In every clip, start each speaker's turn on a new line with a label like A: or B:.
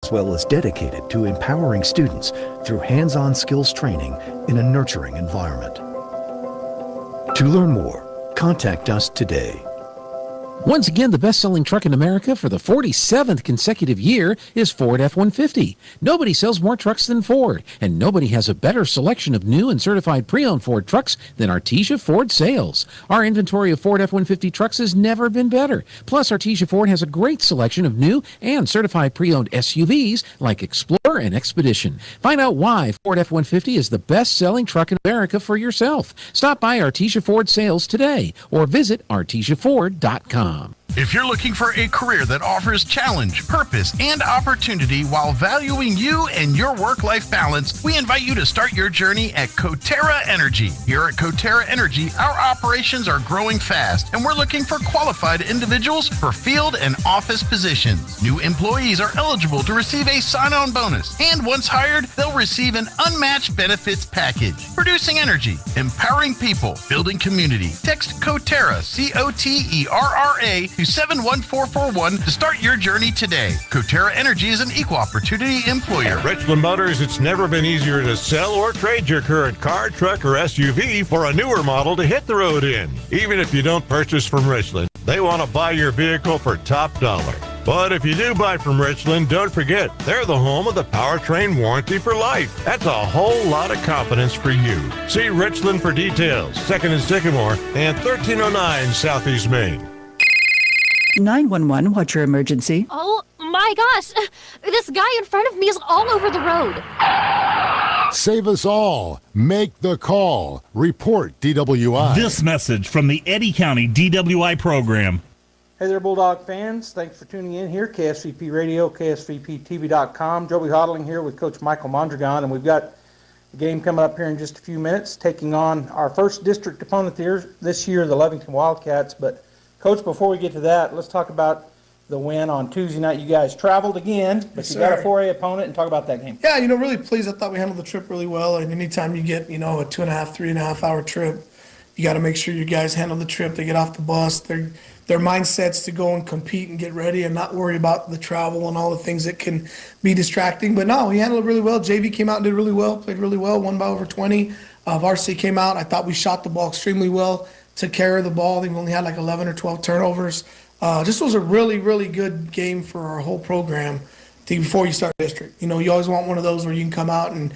A: as well as dedicated to empowering students through hands-on skills training in a nurturing environment. To learn more, contact us today.
B: Once again, the best-selling truck in America for the 47th consecutive year is Ford F-150. Nobody sells more trucks than Ford, and nobody has a better selection of new and certified pre-owned Ford trucks than Artesia Ford Sales. Our inventory of Ford F-150 trucks has never been better. Plus, Artesia Ford has a great selection of new and certified pre-owned SUVs like Explorer and Expedition. Find out why Ford F-150 is the best-selling truck in America for yourself. Stop by Artesia Ford Sales today or visit artesiaford.com.
C: If you're looking for a career that offers challenge, purpose, and opportunity while valuing you and your work-life balance, we invite you to start your journey at Coterra Energy. Here at Coterra Energy, our operations are growing fast, and we're looking for qualified individuals for field and office positions. New employees are eligible to receive a sign-on bonus, and once hired, they'll receive an unmatched benefits package. Producing energy, empowering people, building community. Text Coterra, C-O-T-E-R-R-A, to 71441 to start your journey today. Coterra Energy is an equal opportunity employer.
D: At Richland Motors, it's never been easier to sell or trade your current car, truck, or SUV for a newer model to hit the road in. Even if you don't purchase from Richland, they want to buy your vehicle for top dollar. But if you do buy from Richland, don't forget, they're the home of the powertrain warranty for life. That's a whole lot of confidence for you. See Richland for details. 2nd and Sycamore and 1309 Southeast Main.
E: 911, what's your emergency?
F: Oh my gosh, this guy in front of me is all over the road.
G: Save us all. Make the call. Report DWI.
H: This message from the Eddy County DWI program.
I: Hey there, Bulldog fans. Thanks for tuning in here. KSVP Radio, KSVPTV.com. Joey Hodling here with Coach Michael Mondragon, and we've got the game coming up here in just a few minutes, taking on our first district opponent this year, the Lovington Wildcats. But Coach, before we get to that, let's talk about the win on Tuesday night. You guys traveled again, but
J: yes,
I: you got a 4A opponent, and talk about that game.
J: Yeah, really pleased. I thought we handled the trip really well. And anytime you get, a 2.5, 3.5 hour trip, you got to make sure your guys handle the trip. They get off the bus. Their mindset's to go and compete and get ready and not worry about the travel and all the things that can be distracting. But no, we handled it really well. JV came out and did really well, played really well, won by over 20. Varsity came out. I thought we shot the ball extremely well. Took care of the ball. They only had like 11 or 12 turnovers. Just was a really, really good game for our whole program before you start district. You always want one of those where you can come out and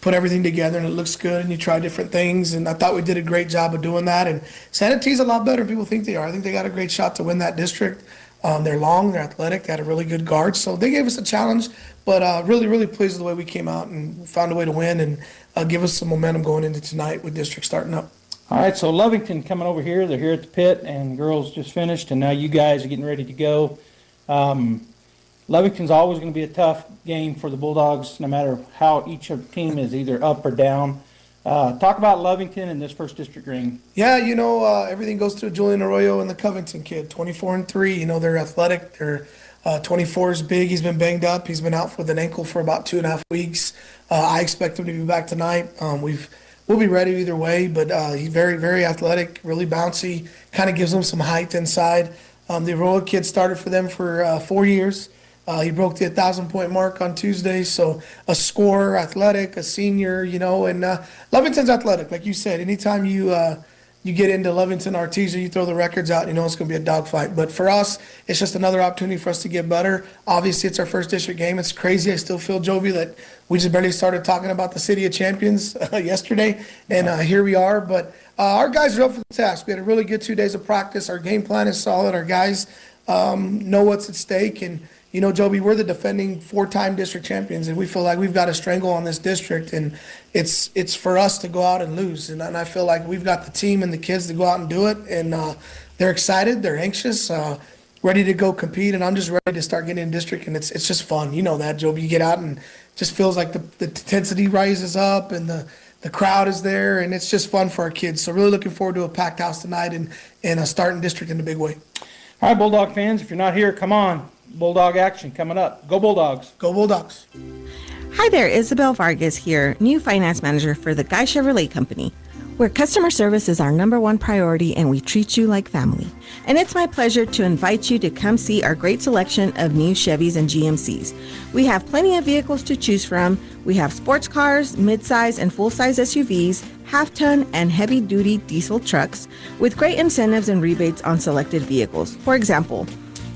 J: put everything together and it looks good and you try different things. And I thought we did a great job of doing that. And Sanity's a lot better than people think they are. I think they got a great shot to win that district. They're long, they're athletic, they had a really good guard. So they gave us a challenge, but really, really pleased with the way we came out and found a way to win and give us some momentum going into tonight with district starting up.
I: All right, so Lovington coming over here. They're here at the pit, and girls just finished, and now you guys are getting ready to go. Lovington's always going to be a tough game for the Bulldogs, no matter how each team is either up or down. Talk about Lovington in this first district ring.
J: Yeah, everything goes through Julian Arroyo and the Covington kid, 24-3. They're athletic. They're 24 is big. He's been banged up. He's been out with an ankle for about 2.5 weeks. I expect him to be back tonight. We'll be ready either way, but he's very, very athletic, really bouncy, kind of gives them some height inside. The Arroyo kid started for them for 4 years. He broke the 1,000-point mark on Tuesday, so a scorer, athletic, a senior, and Lovington's athletic, like you said. Anytime you get into Lovington, Artesia, you throw the records out, it's going to be a dogfight. But for us, it's just another opportunity for us to get better. Obviously, it's our first district game. It's crazy. I still feel, Jovi, that we just barely started talking about the City of Champions yesterday, and here we are. But our guys are up for the task. We had a really good 2 days of practice. Our game plan is solid. Our guys know what's at stake. And, Joby, we're the defending 4-time district champions, and we feel like we've got a strangle on this district, and it's for us to go out and lose. And I feel like we've got the team and the kids to go out and do it, and they're excited, they're anxious, ready to go compete, and I'm just ready to start getting in district, and it's just fun. You know that, Joby. You get out and it just feels like the intensity rises up, and the crowd is there, and it's just fun for our kids. So really looking forward to a packed house tonight and starting district in a big way.
I: All right, Bulldog fans, if you're not here, come on. Bulldog action coming up. Go Bulldogs.
J: Go Bulldogs.
K: Hi there, Isabel Vargas here, new finance manager for the Guy Chevrolet Company.
E: where customer service is our #1 priority and we treat you like family. And it's my pleasure to invite you to come see our great selection of new Chevys and GMCs. We have plenty of vehicles to choose from. We have sports cars, midsize and full-size SUVs, half-ton and heavy-duty diesel trucks with great incentives and rebates on selected vehicles. For example,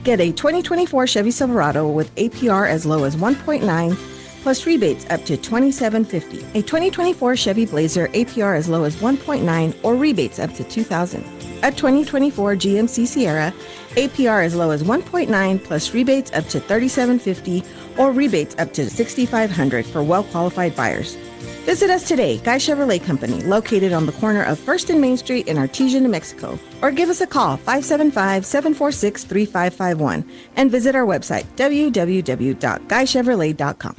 E: get a 2024 Chevy Silverado with APR as low as 1.9 plus rebates up to $2,750. A 2024 Chevy Blazer APR as low as 1.9 or rebates up to $2,000. A 2024 GMC Sierra APR as low as 1.9 plus rebates up to $3,750 or rebates up to $6,500 for well-qualified buyers. Visit us today, Guy Chevrolet Company, located on the corner of 1st and Main Street in Artesia, New Mexico. Or give us a call, 575-746-3551, and visit our website, www.guychevrolet.com.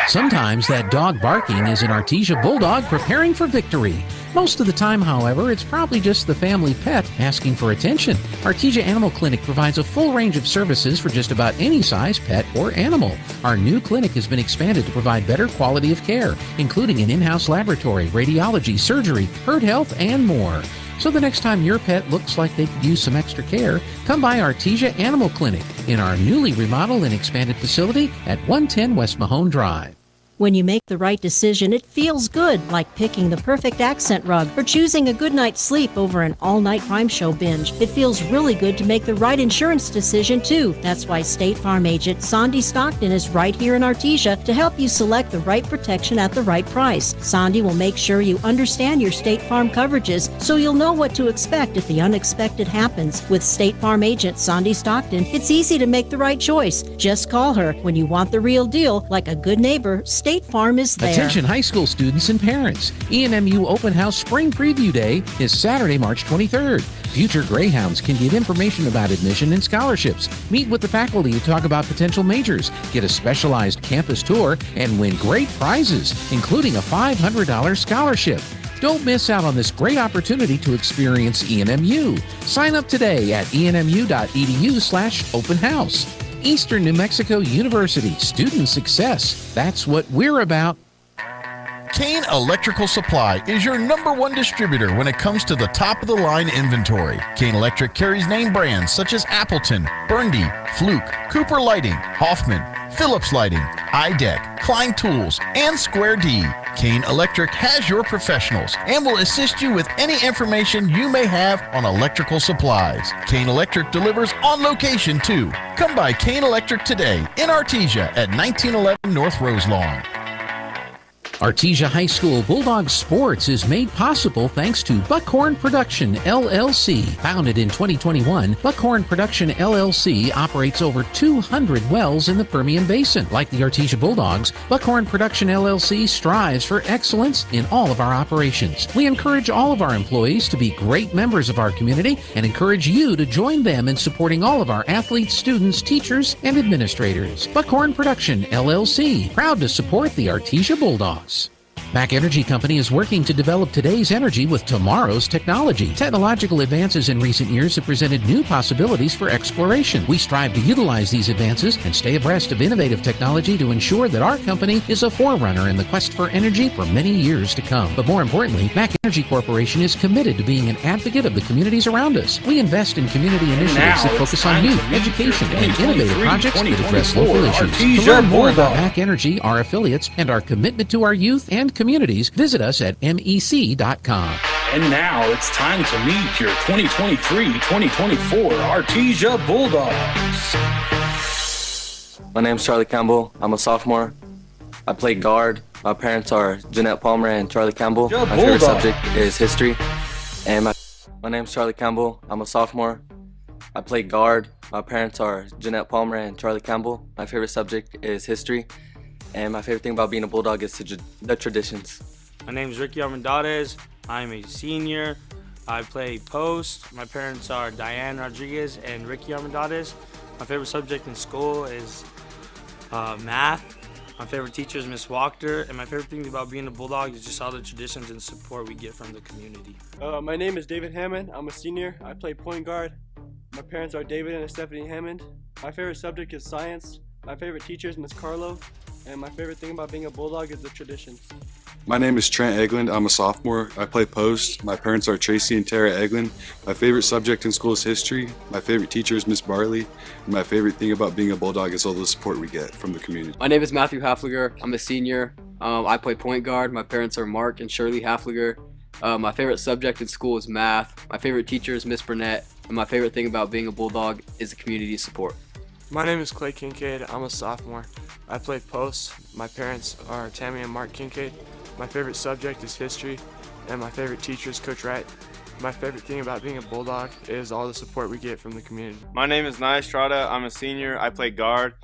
B: Sometimes that dog barking is an Artesia Bulldog preparing for victory. Most of the time, however, it's probably just the family pet asking for attention. Artesia Animal Clinic provides a full range of services for just about any size pet or animal. Our new clinic has been expanded to provide better quality of care, including an in-house laboratory, radiology, surgery, herd health, and more. So the next time your pet looks like they could use some extra care, come by Artesia Animal Clinic in our newly remodeled and expanded facility at 110 West Mahone Drive.
K: When you make the right decision, it feels good, like picking the perfect accent rug or choosing a good night's sleep over an all-night crime show binge. It feels really good to make the right insurance decision, too. That's why State Farm agent Sandy Stockton is right here in Artesia to help you select the right protection at the right price. Sandy will make sure you understand your State Farm coverages so you'll know what to expect if the unexpected happens. With State Farm agent Sandy Stockton, it's easy to make the right choice. Just call her when you want the real deal. Like a good neighbor, State Farm is there.
B: Attention high school students and parents. ENMU Open House Spring Preview Day is Saturday, March 23rd. Future Greyhounds can get information about admission and scholarships, meet with the faculty to talk about potential majors, get a specialized campus tour, and win great prizes, including a $500 scholarship. Don't miss out on this great opportunity to experience ENMU. Sign up today at enmu.edu/open house. Eastern New Mexico University, student success. That's what we're about.
C: Kane Electrical Supply is your #1 distributor when it comes to the top-of-the-line inventory. Kane Electric carries name brands such as Appleton, Burndy, Fluke, Cooper Lighting, Hoffman, Phillips Lighting, iDeck, Klein Tools, and Square D. Kane Electric has your professionals and will assist you with any information you may have on electrical supplies. Kane Electric delivers on location too. Come by Kane Electric today in Artesia at 1911 North Roselawn.
B: Artesia High School Bulldog Sports is made possible thanks to Buckhorn Production, LLC. Founded in 2021, Buckhorn Production, LLC operates over 200 wells in the Permian Basin. Like the Artesia Bulldogs, Buckhorn Production, LLC strives for excellence in all of our operations. We encourage all of our employees to be great members of our community and encourage you to join them in supporting all of our athletes, students, teachers, and administrators. Buckhorn Production, LLC, proud to support the Artesia Bulldogs. Mac Energy Company is working to develop today's energy with tomorrow's technology. Technological advances in recent years have presented new possibilities for exploration. We strive to utilize these advances and stay abreast of innovative technology to ensure that our company is a forerunner in the quest for energy for many years to come. But more importantly, Mac Energy Corporation is committed to being an advocate of the communities around us. We invest in community initiatives that focus on youth, education, and innovative projects that address local issues. To learn more about Mac Energy, our affiliates, and our commitment to our youth and communities, visit us at mec.com.
L: And now it's time to meet your 2023-2024 Artesia Bulldogs.
M: My name's Charlie Campbell. I'm a sophomore. I play guard. My parents are Jeanette Palmer and Charlie Campbell. My favorite subject is history. And my name's Charlie Campbell. I'm a sophomore. I play guard. My parents are Jeanette Palmer and Charlie Campbell. My favorite subject is history. And my favorite thing about being a Bulldog is the traditions.
N: My name is Ricky Armendariz. I'm a senior. I play post. My parents are Diane Rodriguez and Ricky Armendariz. My favorite subject in school is math. My favorite teacher is Miss Wachter. And my favorite thing about being a Bulldog is just all the traditions and support we get from the community.
O: My name is David Hammond. I'm a senior. I play point guard. My parents are David and Stephanie Hammond. My favorite subject is science. My favorite teacher is Miss Carlo. And my favorite thing about being a Bulldog is the traditions.
P: My name is Trent Eglund. I'm a sophomore. I play post. My parents are Tracy and Tara Eglund. My favorite subject in school is history. My favorite teacher is Miss Barley. And my favorite thing about being a Bulldog is all the support we get from the community.
Q: My name is Matthew Hafliger. I'm a senior. I play point guard. My parents are Mark and Shirley Hafliger. My favorite subject in school is math. My favorite teacher is Miss Burnett. And my favorite thing about being a Bulldog is the community support.
O: My name is Clay Kincaid. I'm a sophomore. I play post. My parents are Tammy and Mark Kincaid. My favorite subject is history, and my favorite teacher is Coach Wright. My favorite thing about being a Bulldog is all the support we get from the community.
R: My name is Nia Estrada. I'm a senior. I play guard.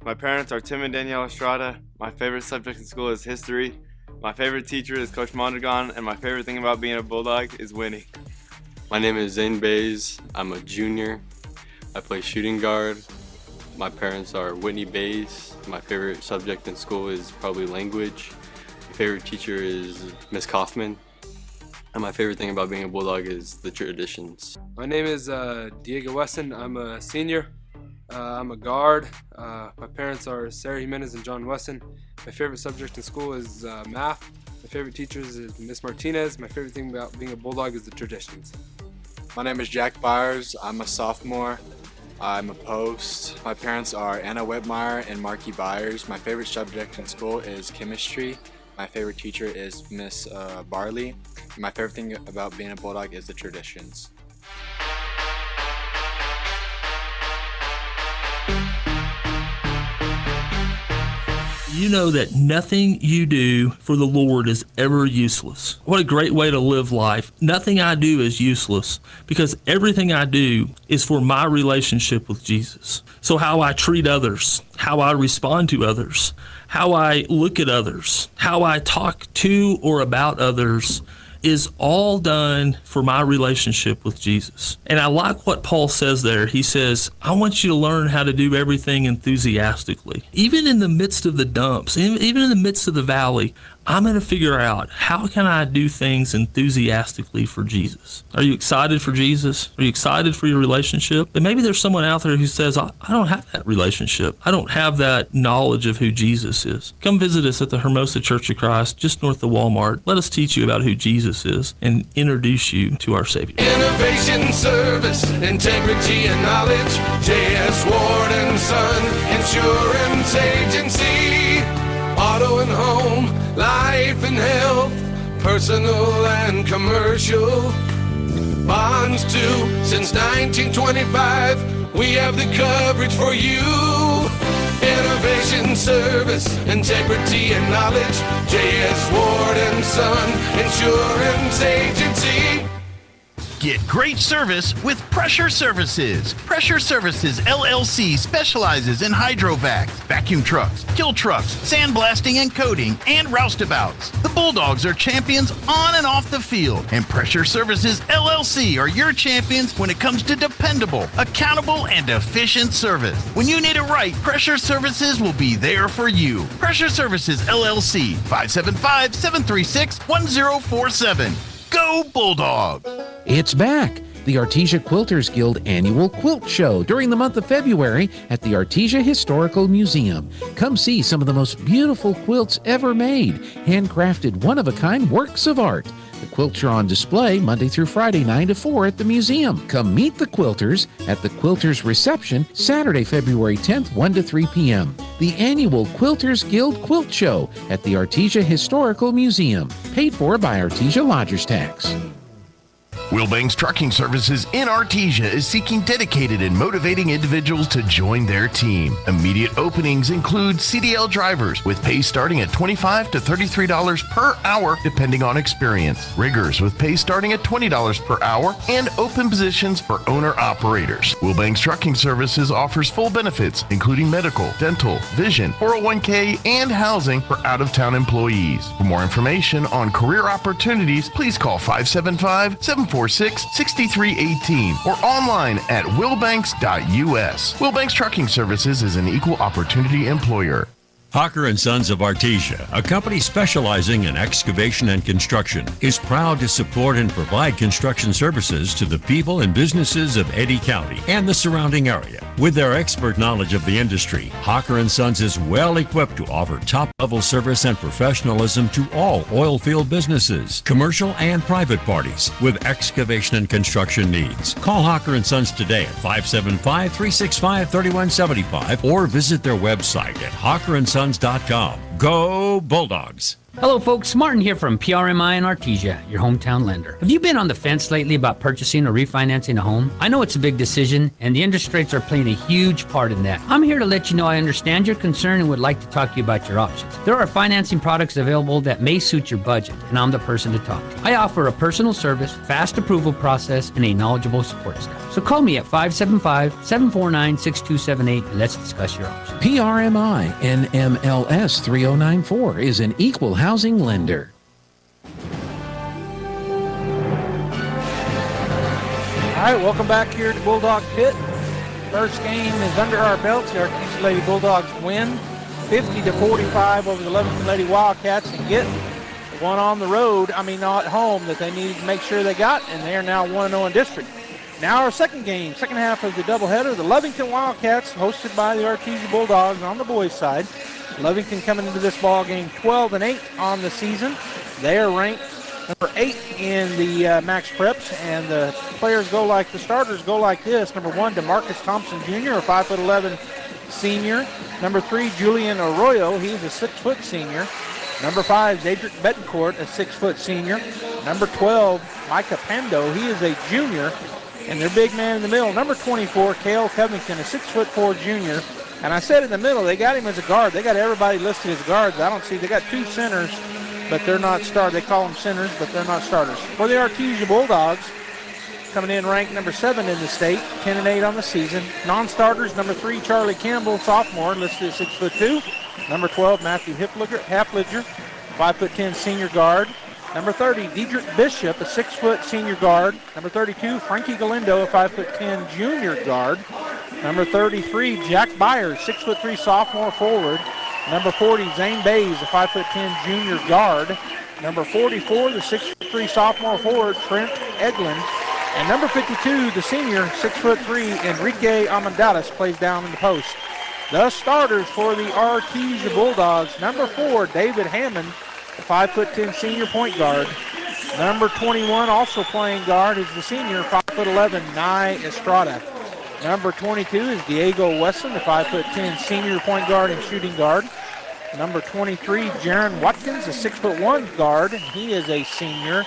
R: My parents are Tim and Danielle Estrada. My favorite subject in school is history. My favorite teacher is Coach Mondragon, and my favorite thing about being a Bulldog is winning.
S: My name is Zane Bays. I'm a junior. I play shooting guard. My parents are Whitney Bays. My favorite subject in school is probably language. My favorite teacher is Miss Kaufman. And my favorite thing about being a Bulldog is the traditions.
T: My name is Diego Weston. I'm a senior. I'm a guard. My parents are Sarah Jimenez and John Weston. My favorite subject in school is math. My favorite teachers is Miss Martinez. My favorite thing about being a Bulldog is the traditions.
U: My name is Jack Byers. I'm a sophomore. I'm a post. My parents are Anna Whitmire and Marky Byers. My favorite subject in school is chemistry. My favorite teacher is Miss Barley. And my favorite thing about being a Bulldog is the traditions.
V: You know that nothing you do for the Lord is ever useless. What a great way to live life. Nothing I do is useless because everything I do is for my relationship with Jesus. So how I treat others, how I respond to others, how I look at others, how I talk to or about others is all done for my relationship with Jesus. And I like what Paul says there. He says, I want you to learn how to do everything enthusiastically. Even in the midst of the dumps, even in the midst of the valley, I'm going to figure out how can I do things enthusiastically for Jesus. Are you excited for Jesus? Are you excited for your relationship? And maybe there's someone out there who says, I don't have that relationship. I don't have that knowledge of who Jesus is. Come visit us at the Hermosa Church of Christ, just north of Walmart. Let us teach you about who Jesus is and introduce you to our Savior.
W: Innovation, service, integrity, and knowledge. J.S. Ward and Son Insurance Agency. Auto and home, life and health, personal and commercial. Bonds too, since 1925, we have the coverage for you. Innovation, service, integrity, and knowledge. J.S. Ward and Son Insurance Agency.
C: Get great service with Pressure Services. Pressure Services LLC specializes in hydrovacs, vacuum trucks, kill trucks, sandblasting and coating, and roustabouts. The Bulldogs are champions on and off the field, and Pressure Services LLC are your champions when it comes to dependable, accountable, and efficient service. When you need it right, Pressure Services will be there for you. Pressure Services LLC, 575-736-1047. Go Bulldog!
B: It's back. The Artesia Quilters Guild annual quilt show during the month of February at the Artesia Historical Museum. Come see some of the most beautiful quilts ever made, handcrafted one-of-a-kind works of art. The quilts are on display Monday through Friday, 9 to 4 at the museum. Come meet the quilters at the Quilters Reception Saturday, February 10th, 1 to 3 p.m. The annual Quilters Guild Quilt Show at the Artesia Historical Museum, paid for by Artesia Lodgers Tax.
C: Wilbanks Trucking Services in Artesia is seeking dedicated and motivating individuals to join their team. Immediate openings include CDL drivers with pay starting at $25 to $33 per hour depending on experience. Riggers with pay starting at $20 per hour and open positions for owner-operators. Wilbanks Trucking Services offers full benefits including medical, dental, vision, 401k, and housing for out-of-town employees. For more information on career opportunities, please call 575-746-6318 or online at wilbanks.us. Wilbanks Trucking Services is an equal opportunity employer.
A: Hawker & Sons of Artesia, a company specializing in excavation and construction, is proud to support and provide construction services to the people and businesses of Eddy County and the surrounding area. With their expert knowledge of the industry, Hawker & Sons is well equipped to offer top-level service and professionalism to all oil field businesses, commercial and private parties with excavation and construction needs. Call Hawker & Sons today at 575-365-3175 or visit their website at hawkerandsons.com. Go Bulldogs!
D: Hello folks, Martin here from PRMI and Artesia, your hometown lender. Have you been on the fence lately about purchasing or refinancing a home? I know it's a big decision, and the interest rates are playing a huge part in that. I'm here to let you know I understand your concern and would like to talk to you about your options. There are financing products available that may suit your budget, and I'm the person to talk to. I offer a personal service, fast approval process, and a knowledgeable support staff. So call me at 575-749-6278 and let's discuss your options.
B: PRMI NMLS 3094 is an equal housing lender.
I: All right, welcome back here to Bulldog Pit. First game is under our belts. The Artesia Lady Bulldogs win 50-45 over the Lovington Lady Wildcats and get one on the road, at home, that they needed to make sure they got, and they are now 1-0 in district. Now our second game, second half of the doubleheader, the Lovington Wildcats, hosted by the Artesia Bulldogs on the boys' side. Lovington coming into this ball game 12-8 on the season. They are ranked number 8 in the Max Preps, and the starters go like this. Number 1, DeMarcus Thompson Jr., a 5'11" senior. Number 3, Julian Arroyo, he's a 6-foot senior. Number 5, Zadrick Betancourt, a 6-foot senior. Number 12, Micah Pando, he is a junior. And their big man in the middle, number 24, Cale Covington, a 6'4" junior. And I said in the middle, they got him as a guard. They got everybody listed as guards. They got 2 centers, but they're not starters. They call them centers, but they're not starters. For the Artesia Bulldogs, coming in ranked number 7 in the state, 10-8 on the season. Non-starters, number 3, Charlie Campbell, sophomore, listed at 6'2". Number 12, Matthew Hafliger, 5'10" senior guard. Number 30, Diedrich Bishop, a 6-foot senior guard. Number 32, Frankie Galindo, a 5'10" junior guard. Number 33, Jack Byers, 6'3" sophomore forward. Number 40, Zane Bays, a 5'10" junior guard. Number 44, the 6'3" sophomore forward, Trent Eglin. And number 52, the senior, 6'3", Enrique Amendadas, plays down in the post. The starters for the Artesia Bulldogs, number 4, David Hammond, a 5'10" senior point guard. Number 21, also playing guard, is the senior, 5'11", Nye Estrada. Number 22 is Diego Wesson, the 5'10" senior point guard and shooting guard. Number 23, Jaron Watkins, a 6'1" guard. He is a senior.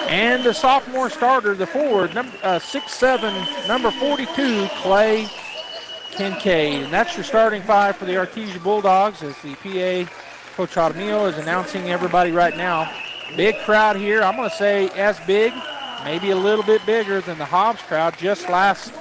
I: And the sophomore starter, the forward, 6'7", number 42, Clay Kincaid. And that's your starting 5 for the Artesia Bulldogs as the PA Coach Armillo is announcing everybody right now. Big crowd here. I'm going to say as big, maybe a little bit bigger than the Hobbs crowd just last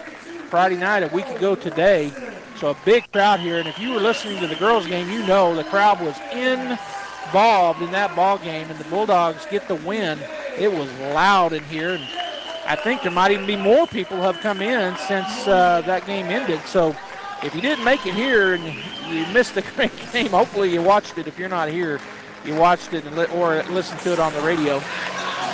I: Friday night, a week ago today. So a big crowd here. And if you were listening to the girls' game, you know the crowd was involved in that ball game, and the Bulldogs get the win. It was loud in here, and I think there might even be more people have come in since that game ended. So if you didn't make it here and you missed the great game, hopefully you watched it. If you're not here, you watched it or listened to it on the radio.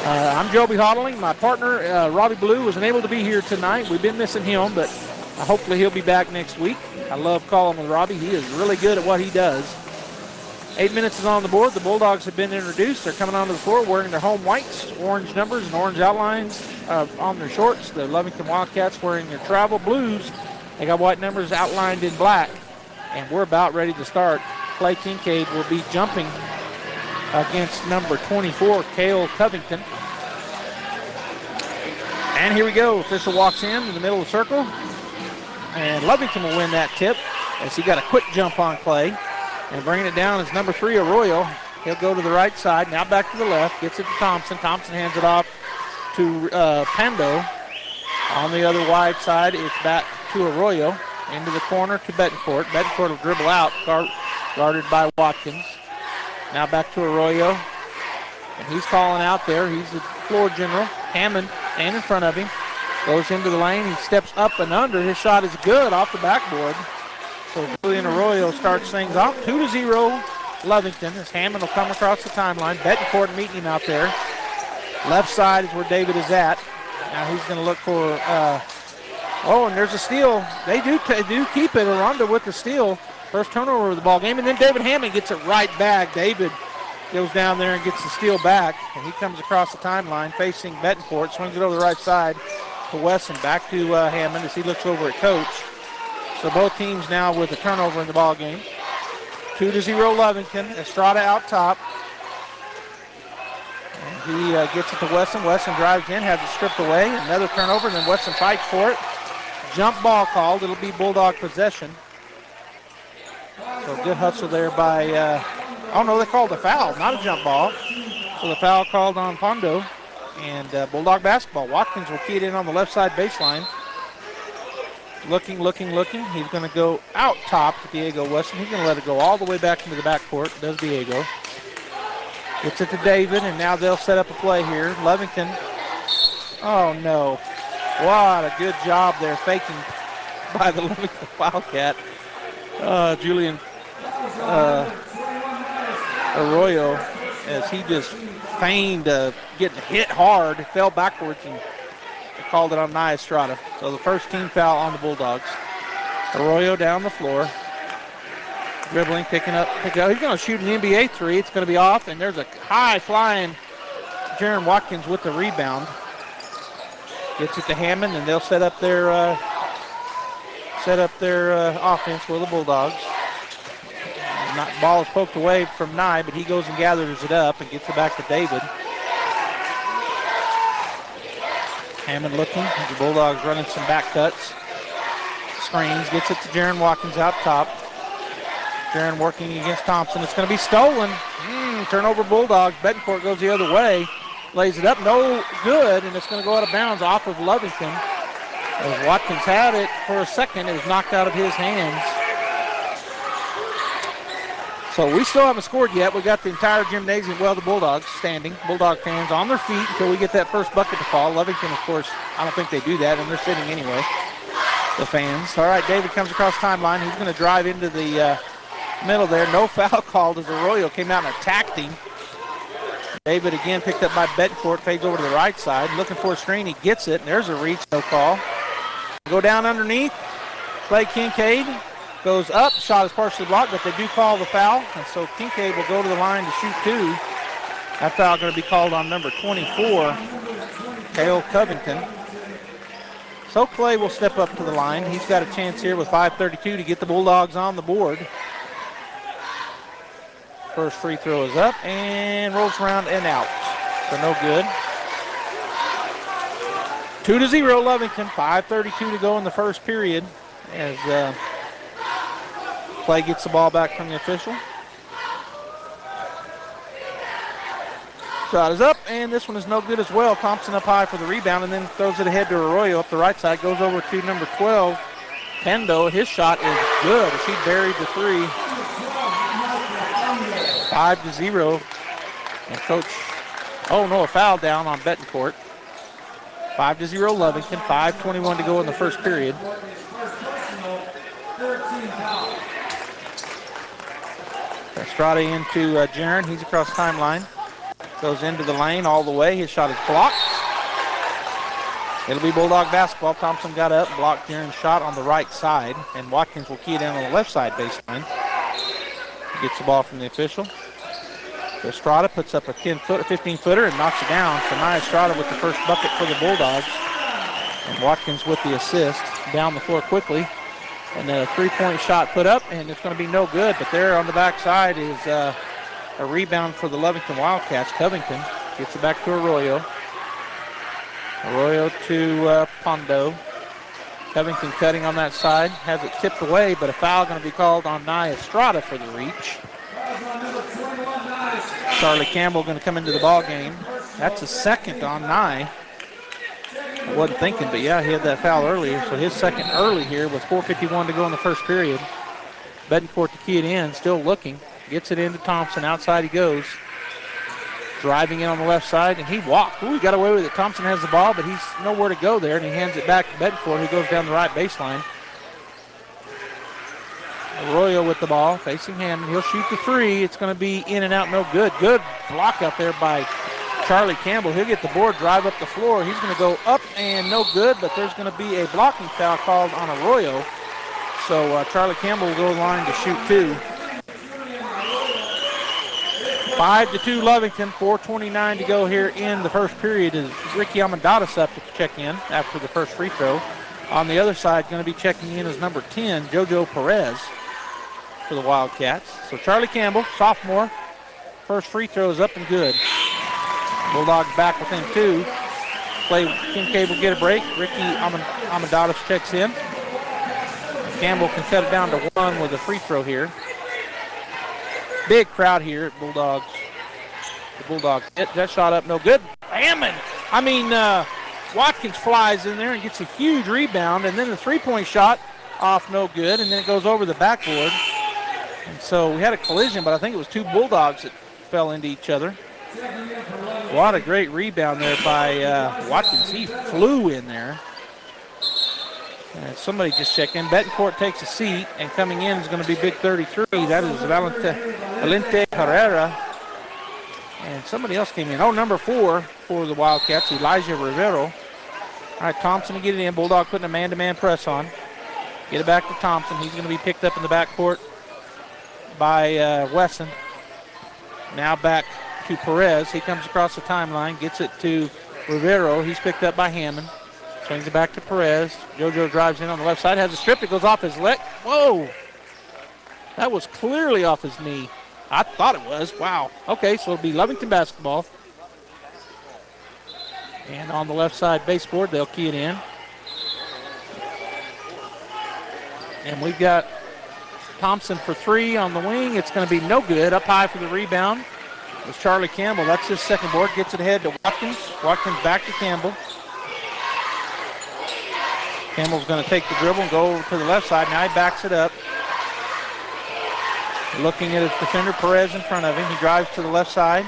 I: I'm Joby Hodling. My partner, Robbie Blue, wasn't able to be here tonight. We've been missing him, but hopefully he'll be back next week. I love calling with Robbie. He is really good at what he does. 8 minutes is on the board. The Bulldogs have been introduced. They're coming onto the floor wearing their home whites, orange numbers and orange outlines on their shorts. The Lovington Wildcats wearing their travel blues. They got white numbers outlined in black. And we're about ready to start. Clay Kincaid will be jumping against number 24, Cale Covington. And here we go. Official walks in the middle of the circle. And Lovington will win that tip as he got a quick jump on Clay. And bringing it down is number 3, Arroyo. He'll go to the right side, now back to the left, gets it to Thompson. Thompson hands it off to Pando. On the other wide side, it's back to Arroyo. Into the corner to Betancourt. Betancourt will dribble out, guarded by Watkins. Now back to Arroyo. And he's calling out there. He's the floor general. Hammond, and in front of him. Goes into the lane. He steps up and under. His shot is good off the backboard. So Julian Arroyo starts things off. 2-0 Lovington as Hammond will come across the timeline. Betancourt meeting him out there. Left side is where David is at. Now he's going to look for, and there's a steal. They do keep it. Aranda with the steal. First turnover of the ball game, and then David Hammond gets it right back. David goes down there and gets the steal back, and he comes across the timeline facing Betancourt, swings it over the right side to Wesson. Back to Hammond as he looks over at Coach. So both teams now with a turnover in the ball game. 2-0 Lovington. Estrada out top. And he gets it to Wesson. Wesson drives in, has it stripped away. Another turnover, and then Wesson fights for it. Jump ball called. It'll be Bulldog possession. So good hustle there by, they called a foul, not a jump ball. So the foul called on Pondo. And Bulldog basketball. Watkins will key it in on the left side baseline. Looking. He's going to go out top to Diego Wesson. He's going to let it go all the way back into the backcourt. Does Diego. Gets it to David, and now they'll set up a play here. Lovington. Oh, no. What a good job there faking by the Lovington Wildcat. Julian Arroyo, as he just feigned getting hit hard, fell backwards and called it on Nia Estrada. So the first team foul on the Bulldogs. Arroyo down the floor. Dribbling, picking up. He's going to shoot an NBA three. It's going to be off, and there's a high flying Jaron Watkins with the rebound. Gets it to Hammond, and they'll set up their offense for the Bulldogs. Ball is poked away from Nye, but he goes and gathers it up and gets it back to David. Hammond looking. The Bulldogs running some back cuts. Screens. Gets it to Jaron Watkins out top. Jaron working against Thompson. It's going to be stolen. Turnover Bulldogs. Betancourt goes the other way. Lays it up. No good, and it's going to go out of bounds off of Lovington. As Watkins had it for a second, it was knocked out of his hands. So we still haven't scored yet. We got the entire gymnasium, the Bulldogs standing. Bulldog fans on their feet until we get that first bucket to fall. Lovington, of course, I don't think they do that, and they're sitting anyway, the fans. All right, David comes across the timeline. He's going to drive into the middle there. No foul called as Arroyo came out and attacked him. David again picked up by Betancourt, fades over to the right side. Looking for a screen. He gets it, and there's a reach, no call. Go down underneath. Clay Kincaid goes up. Shot is partially blocked, but they do call the foul. And so Kincaid will go to the line to shoot two. That foul going to be called on number 24, Cale Covington. So Clay will step up to the line. He's got a chance here with 5:32 to get the Bulldogs on the board. First free throw is up and rolls around and out. So no good. 2-0 Lovington. 5:32 to go in the first period as Clay gets the ball back from the official. Shot is up, and this one is no good as well. Thompson up high for the rebound and then throws it ahead to Arroyo up the right side. Goes over to number 12, Pendo. His shot is good as he buried the three. 5-0. And Coach, a foul down on Betancourt. 5-0 Lovington. 5:21 to go in the first period. Estrada into Jaron. He's across the timeline. Goes into the lane all the way. His shot is blocked. It'll be Bulldog basketball. Thompson got up and blocked Jaron's shot on the right side. And Watkins will key it in on the left side baseline. He gets the ball from the official. Estrada puts up a 15-footer and knocks it down. So Nia Estrada with the first bucket for the Bulldogs. And Watkins with the assist. Down the floor quickly. And a three-point shot put up, and it's going to be no good. But there on the backside is a rebound for the Lovington Wildcats. Covington gets it back to Arroyo. Arroyo to Pondo. Covington cutting on that side. Has it tipped away, but a foul going to be called on Nia Estrada for the reach. Charlie Campbell going to come into the ball game. That's a second on Nye. I wasn't thinking, but yeah, he had that foul earlier. So his second early here with 4:51 to go in the first period. Betancourt to key it in, still looking. Gets it into Thompson. Outside he goes. Driving in on the left side, and he walked. Ooh, he got away with it. Thompson has the ball, but he's nowhere to go there, and he hands it back to Betancourt, who goes down the right baseline. Arroyo with the ball, facing Hammond. He'll shoot the three. It's going to be in and out, no good. Good block up there by Charlie Campbell. He'll get the board, drive up the floor. He's going to go up and no good, but there's going to be a blocking foul called on Arroyo. So Charlie Campbell will go to the line to shoot two. 5-2 Lovington, 4:29 to go here in the first period. Is Ricky Almendadas up to check in after the first free throw. On the other side, going to be checking in as number 10, JoJo Perez for the Wildcats. So Charlie Campbell, sophomore, first free throw is up and good. Bulldogs back within two. Kincaid will get a break. Ricky Almendadas checks in. Campbell can cut it down to one with a free throw here. Big crowd here at Bulldogs. The Bulldogs hit that shot up, no good. Watkins flies in there and gets a huge rebound, and then the three-point shot off, no good, and then it goes over the backboard. And so we had a collision, but I think it was two Bulldogs that fell into each other. What a great rebound there by Watkins. He flew in there. And somebody just checked in. Betancourt takes a seat, and coming in is going to be big 33. That is Valente Herrera. And somebody else came in. Number 4 for the Wildcats, Elijah Rivero. All right, Thompson to get it in. Bulldog putting a man-to-man press on. Get it back to Thompson. He's going to be picked up in the backcourt by Wesson. Now back to Perez. He comes across the timeline, gets it to Rivero. He's picked up by Hammond. Swings it back to Perez. JoJo drives in on the left side. Has a strip. It goes off his leg. Whoa. That was clearly off his knee. I thought it was. Wow. Okay, so it'll be Lovington basketball. And on the left side baseboard, they'll key it in. And we've got Thompson for three on the wing. It's going to be no good. Up high for the rebound was Charlie Campbell. That's his second board. Gets it ahead to Watkins. Watkins back to Campbell. Campbell's going to take the dribble and go over to the left side. Now he backs it up. Looking at his defender, Perez, in front of him. He drives to the left side.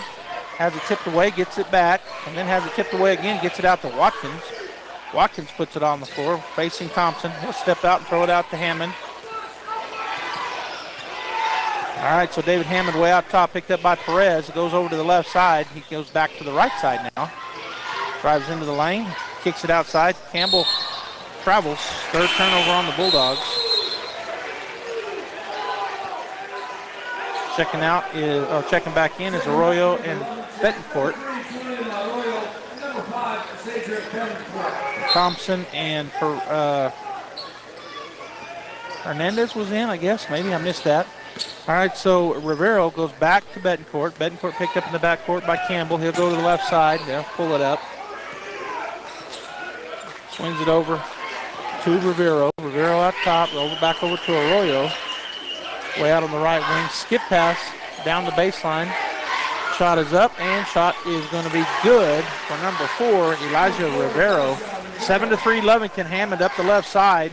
I: Has it tipped away, gets it back, and then has it tipped away again, gets it out to Watkins. Watkins puts it on the floor, facing Thompson. He'll step out and throw it out to Hammond. All right, so David Hammond way out top, picked up by Perez. It goes over to the left side. He goes back to the right side now. Drives into the lane, kicks it outside. Campbell travels. Third turnover on the Bulldogs. Checking back in is Arroyo and Betancourt. Thompson and Hernandez was in, I guess. Maybe I missed that. All right, so Rivero goes back to Betancourt. Betancourt picked up in the backcourt by Campbell. He'll go to the left side. They'll pull it up. Swings it over to Rivero. Rivero out top, back over to Arroyo. Way out on the right wing. Skip pass down the baseline. Shot is up, and shot is going to be good for number 4, Elijah Rivero. 7-3 Lovington. Hammond up the left side.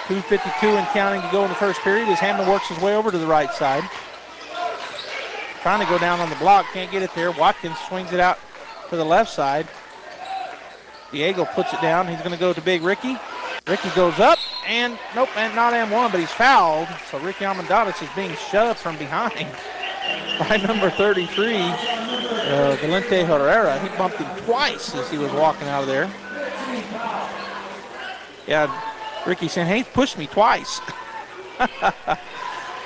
I: 2:52 and counting to go in the first period as Hammond works his way over to the right side. Trying to go down on the block. Can't get it there. Watkins swings it out to the left side. Diego puts it down. He's going to go to Big Ricky. Ricky goes up, and nope, and not and one, but he's fouled. So Ricky Almendadas is being shoved from behind by number 33, Valente Herrera. He bumped him twice as he was walking out of there. Yeah, Ricky saying, hey, pushed me twice. All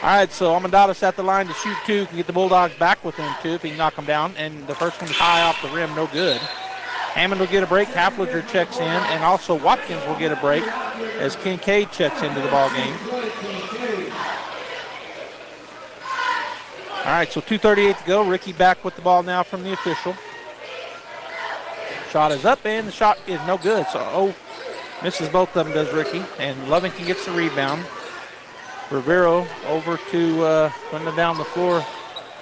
I: right, so Almendadas at the line to shoot two. Can get the Bulldogs back within two if he can knock them down. And the first one is high off the rim, no good. Hammond will get a break. Hafliger checks in, and also Watkins will get a break as Kincaid checks into the ball game. All right, so 2:38 to go. Ricky back with the ball now from the official. Shot is up, and the shot is no good. So, misses both of them, does Ricky, and Lovington gets the rebound. Rivero over to, running down the floor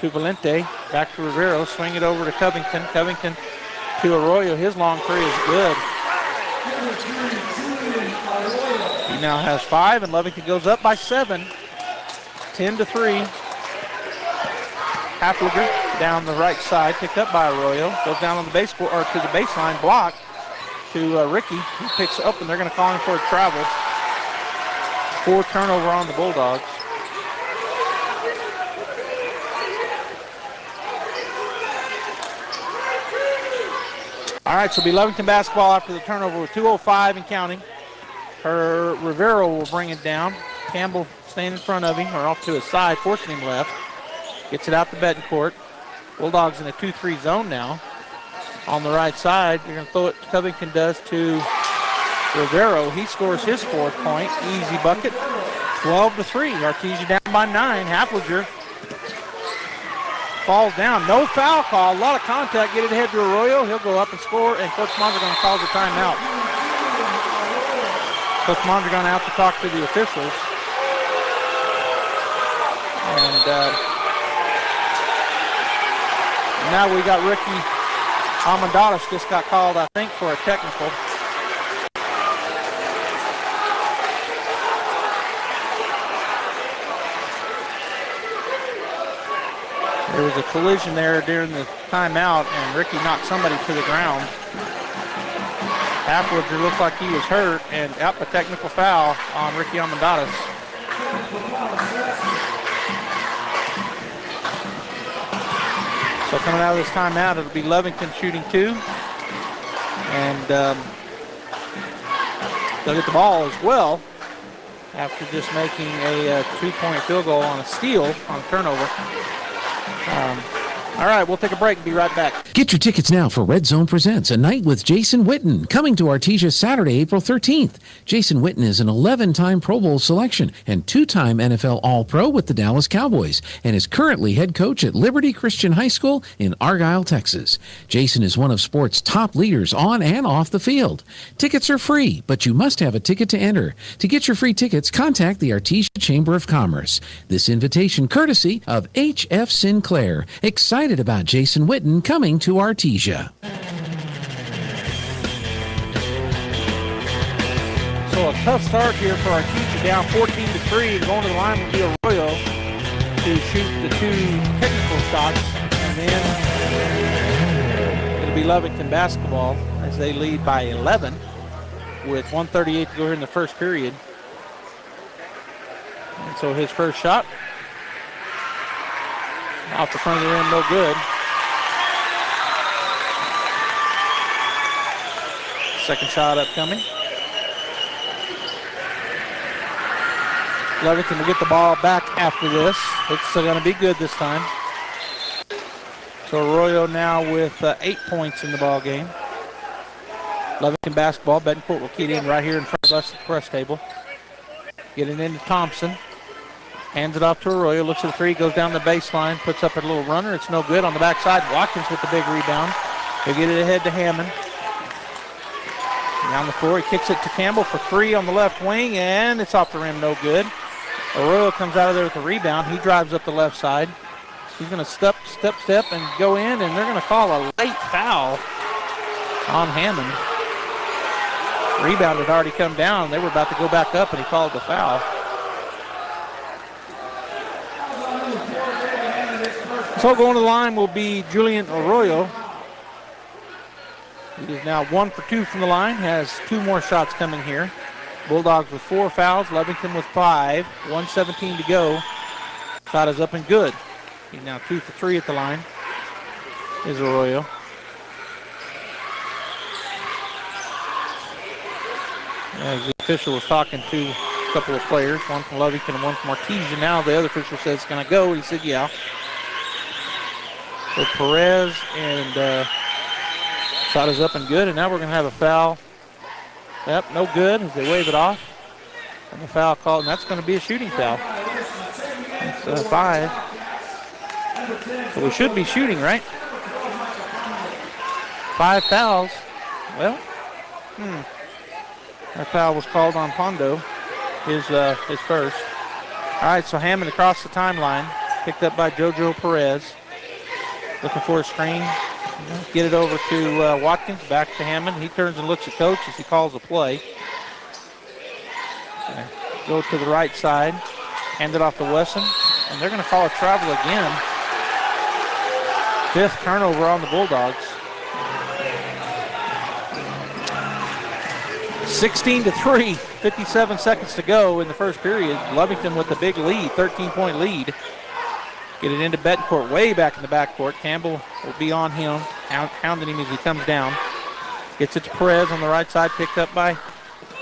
I: to Valente. Back to Rivero, swing it over to Covington. Covington to Arroyo. His long three is good. He now has 5, and Lovington goes up by 7. 10-3. Hafliger down the right side, picked up by Arroyo. Goes down on the baseboard, or to the baseline, block to Ricky. He picks up, and they're going to call him for a travel. Fourth turnover on the Bulldogs. All right, so it'll be Lovington basketball after the turnover with 2:05 and counting. Rivero will bring it down. Campbell staying in front of him, or off to his side, forcing him left. Gets it out to Betancourt. Bulldogs in a 2-3 zone now. On the right side, you're going to throw it, Covington does, to Rivero. He scores his fourth point. Easy bucket. 12-3. Artesia down by 9. Haflinger falls down. No foul call. A lot of contact. Get it ahead to Arroyo. He'll go up and score, and Coach Mondragon calls a timeout. Coach Mondragon out to talk to the officials. And now we got Ricky Almendares just got called, I think, for a technical. There was a collision there during the timeout, and Ricky knocked somebody to the ground. Afterwards, it looked like he was hurt, and up a technical foul on Ricky Almendares. So coming out of this timeout, it'll be Lovington shooting 2. And they'll get the ball as well after just making a 2-point field goal on a steal on a turnover. All right, we'll take a break and be right back.
B: Get your tickets now for Red Zone Presents A Night with Jason Witten, coming to Artesia Saturday, April 13th. Jason Witten is an 11-time Pro Bowl selection and 2-time NFL All-Pro with the Dallas Cowboys and is currently head coach at Liberty Christian High School in Argyle, Texas. Jason is one of sports' top leaders on and off the field. Tickets are free, but you must have a ticket to enter. To get your free tickets, contact the Artesia Chamber of Commerce. This invitation courtesy of H.F. Sinclair. Excited about Jason Witten coming to Artesia.
I: So a tough start here for Artesia, down 14-3. Going to the line will be Arroyo to shoot the 2 technical shots, and then it'll be Lovington basketball as they lead by 11 with 1:38 to go here in the first period. And so his first shot off the front of the rim, no good. Second shot upcoming. Lovington will get the ball back after this. It's going to be good this time. So Arroyo now with 8 points in the ball game. Lovington basketball. Betancourt will key it in right here in front of us at the press table. Getting into Thompson. Hands it off to Arroyo. Looks at the 3. Goes down the baseline. Puts up a little runner. It's no good. On the backside, Watkins with the big rebound. He'll get it ahead to Hammond. Down the floor, he kicks it to Campbell for 3 on the left wing, and it's off the rim, no good. Arroyo comes out of there with the rebound. He drives up the left side. He's going to step, and go in, and they're going to call a late foul on Hammond. Rebound had already come down. They were about to go back up, and he called the foul. So going to the line will be Julian Arroyo. He is now 1 for 2 from the line, has 2 more shots coming here. Bulldogs with 4 fouls, Lovington with 5, 1:17 to go. Shot is up and good. He's now 2 for 3 at the line, is Arroyo. As the official was talking to a couple of players, one from Lovington and one from Artesia. Now the other official says it's going to go. He said, yeah. So Perez and shot is up and good, and now we're going to have a foul. Yep, no good as they wave it off. And the foul called, and that's going to be a shooting foul. It's 5. So we should be shooting, right? 5 fouls. Well, that foul was called on Pondo, his first. All right, so Hammond across the timeline, picked up by JoJo Perez. Looking for a screen. Get it over to Watkins, back to Hammond. He turns and looks at Coach as he calls a play. Go to the right side, hand it off to Wesson, and they're going to call a travel again. 5th turnover on the Bulldogs. 16-3, 57 seconds to go in the first period. Lovington with the big lead, 13-point lead. Get it into Betancourt, way back in the backcourt. Campbell will be on him, hounding him as he comes down. Gets it to Perez on the right side, picked up by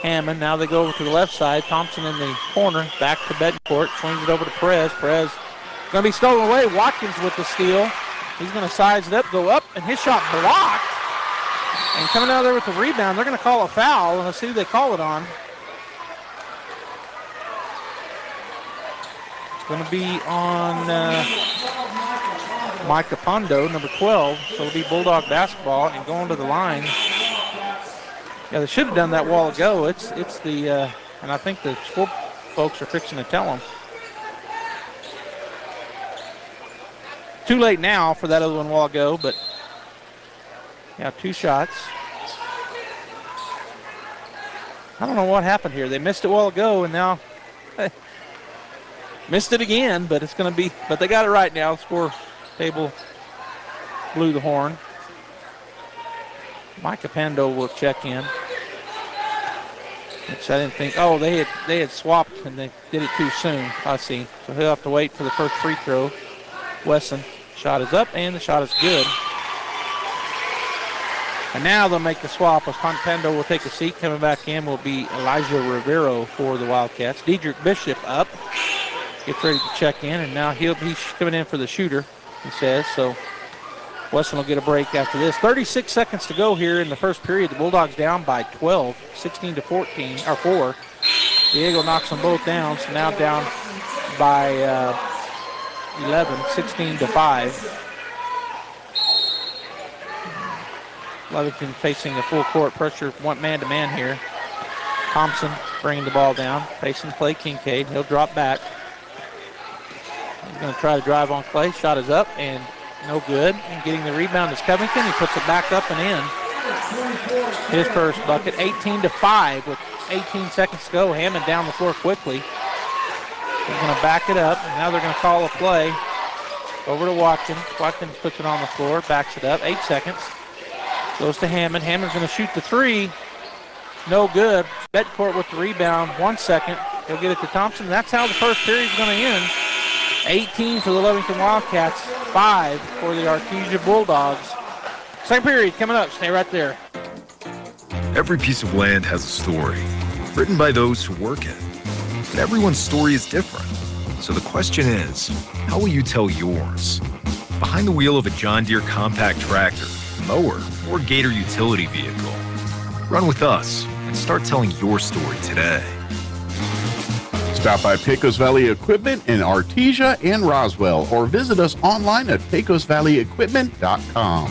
I: Hammond. Now they go over to the left side. Thompson in the corner, back to Betancourt, swings it over to Perez. Perez going to be stolen away. Watkins with the steal. He's going to size it up, go up, and his shot blocked. And coming out of there with the rebound, they're going to call a foul. Let's see who they call it on. It's going to be on Micah Pondo, number 12. So it'll be Bulldog basketball and going to the line. Yeah, they should have done that a while ago. It's the, and I think the school folks are fixing to tell them. Too late now for that other one a while ago, but yeah, 2 shots. I don't know what happened here. They missed it a while ago, and now missed it again, but it's going to be, but they got it right now. Score table blew the horn. Micah Pando will check in. Which I didn't think, oh, they had swapped and they did it too soon. I see. So he'll have to wait for the first free throw. Wesson, shot is up, and the shot is good. And now they'll make the swap as Pando will take a seat. Coming back in will be Elijah Rivero for the Wildcats. Dedrick Bishop up. Gets ready to check in, and now he's coming in for the shooter, he says. So Wesson will get a break after this. 36 seconds to go here in the first period. The Bulldogs down by 12, 16-14, or 4. Diego knocks them both down, so now down by 11, 16-5. Lovington facing a full court pressure, one man-to-man here. Thompson bringing the ball down, facing Clay Kincaid. He'll drop back. He's going to try to drive on Clay. Shot is up and no good. And getting the rebound is Covington. He puts it back up and in. His first bucket, 18-5 with 18 seconds to go. Hammond down the floor quickly. He's going to back it up, and now they're going to call a play over to Watkins. Watkins puts it on the floor, backs it up, 8 seconds. Goes to Hammond. Hammond's going to shoot the 3. No good. Betancourt with the rebound, 1 second. He'll get it to Thompson. That's how the first period is going to end. 18 for the Lovington Wildcats, 5 for the Artesia Bulldogs. Second period coming up. Stay right there.
F: Every piece of land has a story, written by those who work it. But everyone's story is different. So the question is, how will you tell yours? Behind the wheel of a John Deere compact tractor, mower, or Gator utility vehicle. Run with us and start telling your story today.
G: Stop by Pecos Valley Equipment in Artesia and Roswell, or visit us online at pecosvalleyequipment.com.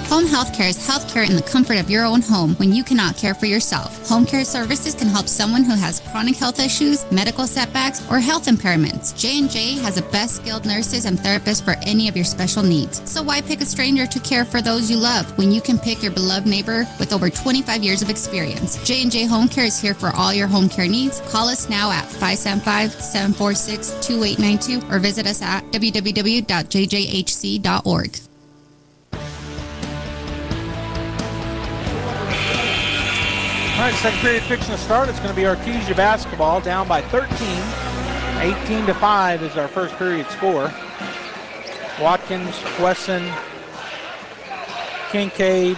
H: Home healthcare is healthcare in the comfort of your own home when you cannot care for yourself. Home care services can help someone who has chronic health issues, medical setbacks, or health impairments. J&J has the best skilled nurses and therapists for any of your special needs. So why pick a stranger to care for those you love when you can pick your beloved neighbor with over 25 years of experience? J&J Home Care is here for all your home care needs. Call us now at 575-746-2892 or visit us at www.jjhc.org.
I: All right, second period fixing to start. It's going to be Artesia basketball down by 13. 18-5 is our first period score. Watkins, Wesson, Kincaid,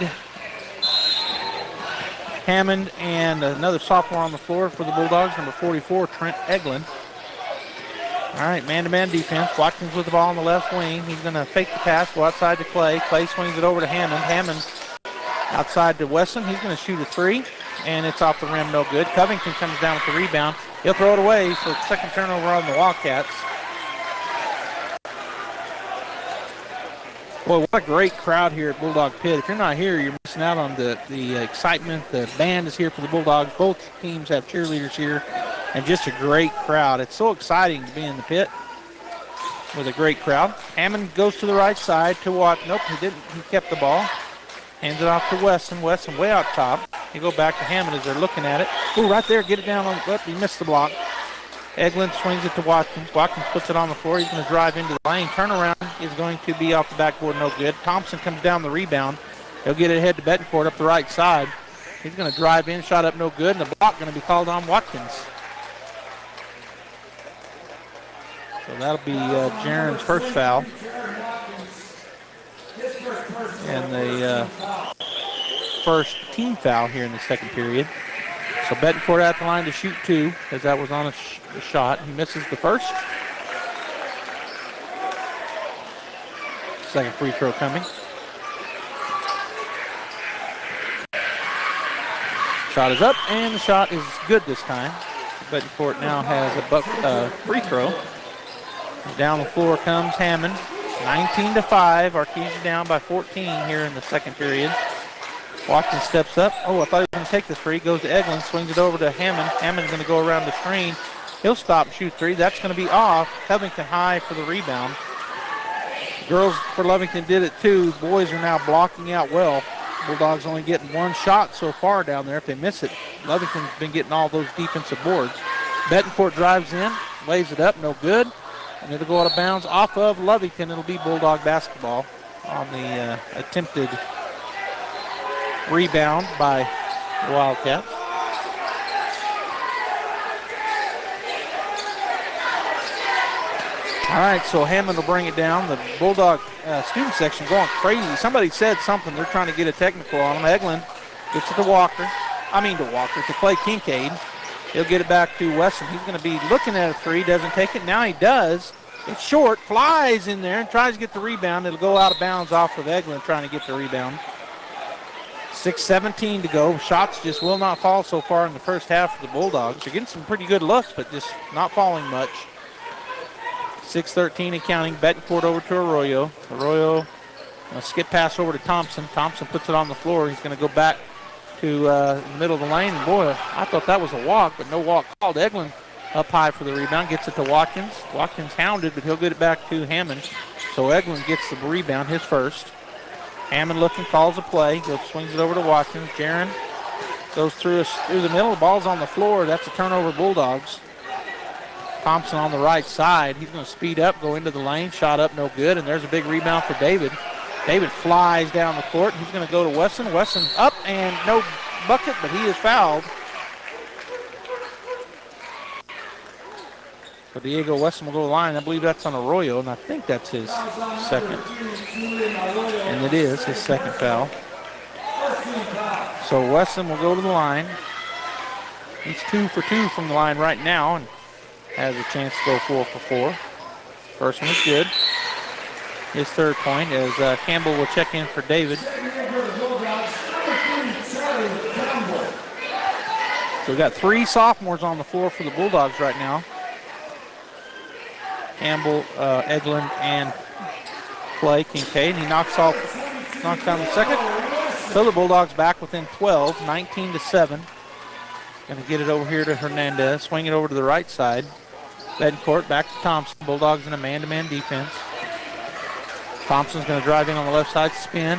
I: Hammond, and another sophomore on the floor for the Bulldogs, number 44, Trent Eglin. All right, man-to-man defense. Watkins with the ball on the left wing. He's going to fake the pass, go outside to Clay. Clay swings it over to Hammond. Hammond outside to Wesson. He's going to shoot a 3. And it's off the rim, no good. Covington comes down with the rebound. He'll throw it away, so second turnover on the Wildcats. Boy, what a great crowd here at Bulldog Pit. If you're not here, you're missing out on the excitement. The band is here for the Bulldogs. Both teams have cheerleaders here, and just a great crowd. It's so exciting to be in the pit with a great crowd. Hammond goes to the right side to Watt. Nope, he didn't. He kept the ball. Hands it off to Wesson. Wesson way out top. They go back to Hammond as they're looking at it. Ooh, right there, get it down on the foot. He missed the block. Eglin swings it to Watkins. Watkins puts it on the floor. He's going to drive into the lane. Turnaround is going to be off the backboard, no good. Thompson comes down the rebound. He'll get it ahead to Betancourt up the right side. He's going to drive in, shot up no good, and the block going to be called on Watkins. So that'll be Jaron's first foul. And the first team foul here in the second period. So Betancourt at the line to shoot 2, as that was on a shot. He misses the first. Second free throw coming. Shot is up, and the shot is good this time. Betancourt now has a free throw. Down the floor comes Hammond. 19-5. Artesia down by 14 here in the second period. Watkins steps up. Oh, I thought he was going to take the three. Goes to Eglin, swings it over to Hammond. Hammond's going to go around the screen. He'll stop and shoot 3. That's going to be off. Covington high for the rebound. Girls for Lovington did it too. Boys are now blocking out well. Bulldogs only getting 1 shot so far down there. If they miss it, Lovington's been getting all those defensive boards. Betancourt drives in, lays it up, no good. And it'll go out of bounds off of Lovington. It'll be Bulldog basketball on the attempted rebound by the Wildcats. All right, so Hammond will bring it down. The Bulldog student section going crazy. Somebody said something. They're trying to get a technical on him. Eglin gets it to Clay Kincaid. He'll get it back to Wesson. He's going to be looking at a 3, doesn't take it. Now he does. It's short, flies in there and tries to get the rebound. It'll go out of bounds off of Eglin trying to get the rebound. 6:17 to go. Shots just will not fall so far in the first half for the Bulldogs. They're getting some pretty good looks, but just not falling much. 6:13 and counting. Betancourt over to Arroyo. Arroyo, a skip pass over to Thompson. Thompson puts it on the floor. He's going to go back to the middle of the lane. And boy, I thought that was a walk, but no walk called. Eglin up high for the rebound. Gets it to Watkins. Watkins hounded, but he'll get it back to Hammond. So Eglin gets the rebound, his first. Hammond looking, calls a play. Swings it over to Watkins. Jaron goes through the middle. The ball's on the floor. That's a turnover, Bulldogs. Thompson on the right side. He's going to speed up, go into the lane. Shot up, no good. And there's a big rebound for David. David flies down the court. He's going to go to Wesson. Wesson up and no bucket, but he is fouled. So Diego Wesson will go to the line. I believe that's on Arroyo, and I think that's his second. And it is his second foul. So Wesson will go to the line. He's 2 for 2 from the line right now and has a chance to go 4 for 4. First one is good. His third point as Campbell will check in for David. So we've got 3 sophomores on the floor for the Bulldogs right now. Campbell, Eglin, and Clay Kincaid. He knocks down the second. So the Bulldogs back within 12, 19-7. Going to get it over here to Hernandez. Swing it over to the right side. Betancourt back to Thompson. Bulldogs in a man-to-man defense. Thompson's going to drive in on the left side, spin,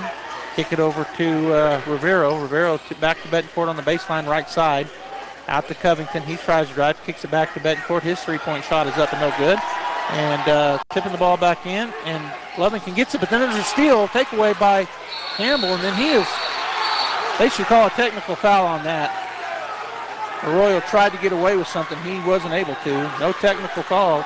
I: kick it over to Rivero. Rivero back to Betancourt on the baseline right side. Out to Covington. He tries to drive, kicks it back to Betancourt. His three-point shot is up and no good. And tipping the ball back in, and Lovington gets it, but then there's a steal, takeaway by Campbell, and then they should call a technical foul on that. Arroyo tried to get away with something. He wasn't able to. No technical call.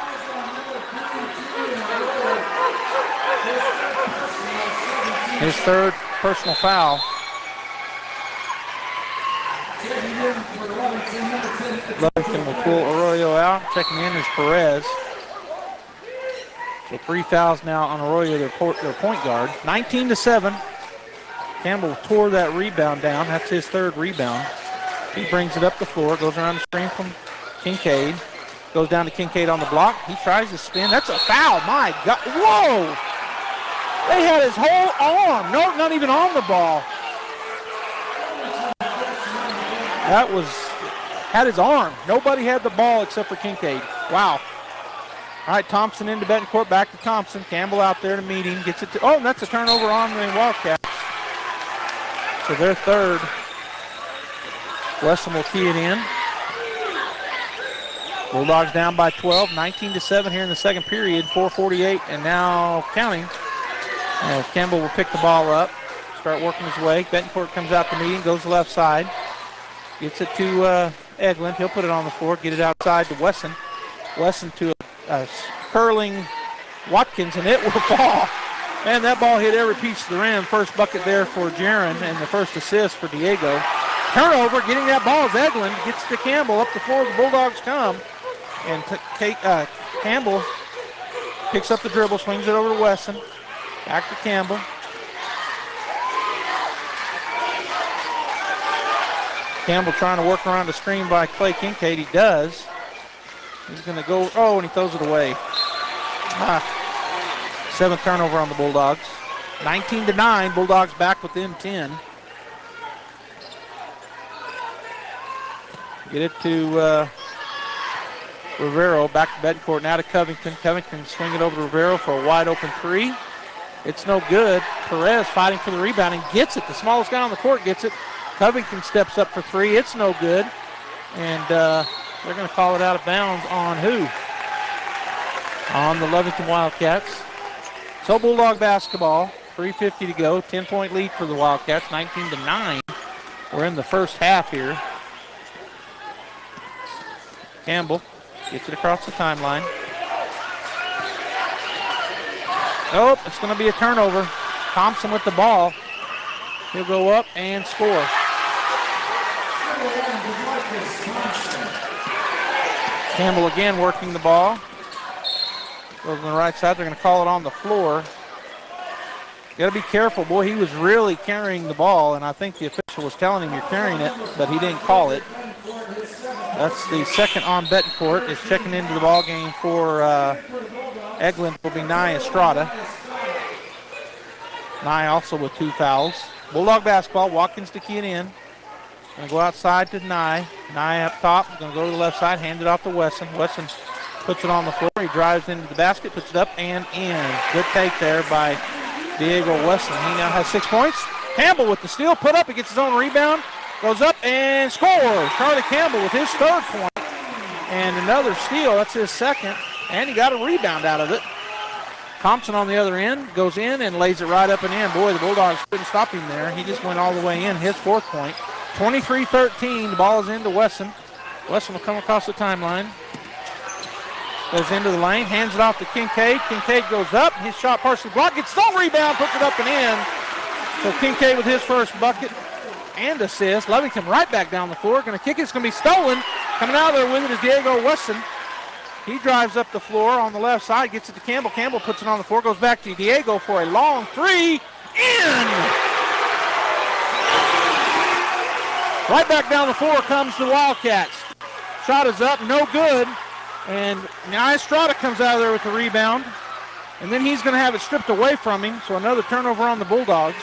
I: His third personal foul. Lovington will pull Arroyo out. Checking in is Perez. So 3 fouls now on Arroyo, their point guard. 19-7. Campbell tore that rebound down. That's his third rebound. He brings it up the floor, goes around the screen from Kincaid. Goes down to Kincaid on the block. He tries to spin. That's a foul. My God. Whoa! They had his whole arm. No, not even on the ball. Had his arm. Nobody had the ball except for Kincaid. Wow. All right, Thompson into Betancourt, back to Thompson. Campbell out there to meet him. Gets it to, and that's a turnover on the Wildcats. So their third. Wesson will key it in. Bulldogs down by 12, 19-7 here in the second period, 4:48 and now counting. Campbell will pick the ball up, start working his way. Betancourt comes out to meet him, goes to the left side. Gets it to Eglin. He'll put it on the floor, get it outside to Wesson. Wesson to a curling Watkins, and it will fall. And that ball hit every piece of the rim. First bucket there for Jaron and the first assist for Diego. Turnover, getting that ball is Eglin. Gets to Campbell. Up the floor, the Bulldogs come. And Campbell picks up the dribble, swings it over to Wesson. Back to Campbell. Campbell trying to work around the screen by Clay Kincaid. He does. He's going to go, and he throws it away. Seventh turnover on the Bulldogs. 19-9, Bulldogs back within 10. Get it to Rivero, back to Betancourt, now to Covington. Covington swing it over to Rivero for a wide open three. It's no good. Perez fighting for the rebound and gets it. The smallest guy on the court gets it. Covington steps up for three. It's no good. And they're going to call it out of bounds on who? On the Lovington Wildcats. So Bulldog basketball, 3:50 to go, 10-point lead for the Wildcats, 19-9. We're in the first half here. Campbell gets it across the timeline. Oh, it's going to be a turnover. Thompson with the ball. He'll go up and score. Campbell again working the ball. Goes on the right side. They're going to call it on the floor. Got to be careful. Boy, he was really carrying the ball, and I think the official was telling him you're carrying it, but he didn't call it. That's the second on Betancourt. Is checking into the ball game for Eglin will be Nye Estrada. Nye also with 2 fouls. Bulldog basketball. Watkins to key it in. Going to go outside to Nye. Nye up top. Going to go to the left side. Hand it off to Wesson. Wesson puts it on the floor. He drives into the basket. Puts it up and in. Good take there by Diego Wesson. He now has 6 points. Campbell with the steal. Put up. He gets his own rebound. Goes up and scores. Charlie Campbell with his 3rd point. And another steal. That's his 2nd. And he got a rebound out of it. Thompson on the other end goes in and lays it right up and in. Boy, the Bulldogs couldn't stop him there. He just went all the way in. His 4th point. 23-13. The ball is into Wesson. Wesson will come across the timeline. Goes into the lane. Hands it off to Kincaid. Kincaid goes up. His shot partially blocked. Gets no rebound. Puts it up and in. So Kincaid with his first bucket and assist. Lovington right back down the floor. Going to kick it. It's going to be stolen. Coming out of there with it is Diego Wesson. He drives up the floor on the left side. Gets it to Campbell. Campbell puts it on the floor. Goes back to Diego for a long three. In! Right back down the floor comes the Wildcats. Shot is up. No good. And now Estrada comes out of there with the rebound. And then he's going to have it stripped away from him. So another turnover on the Bulldogs.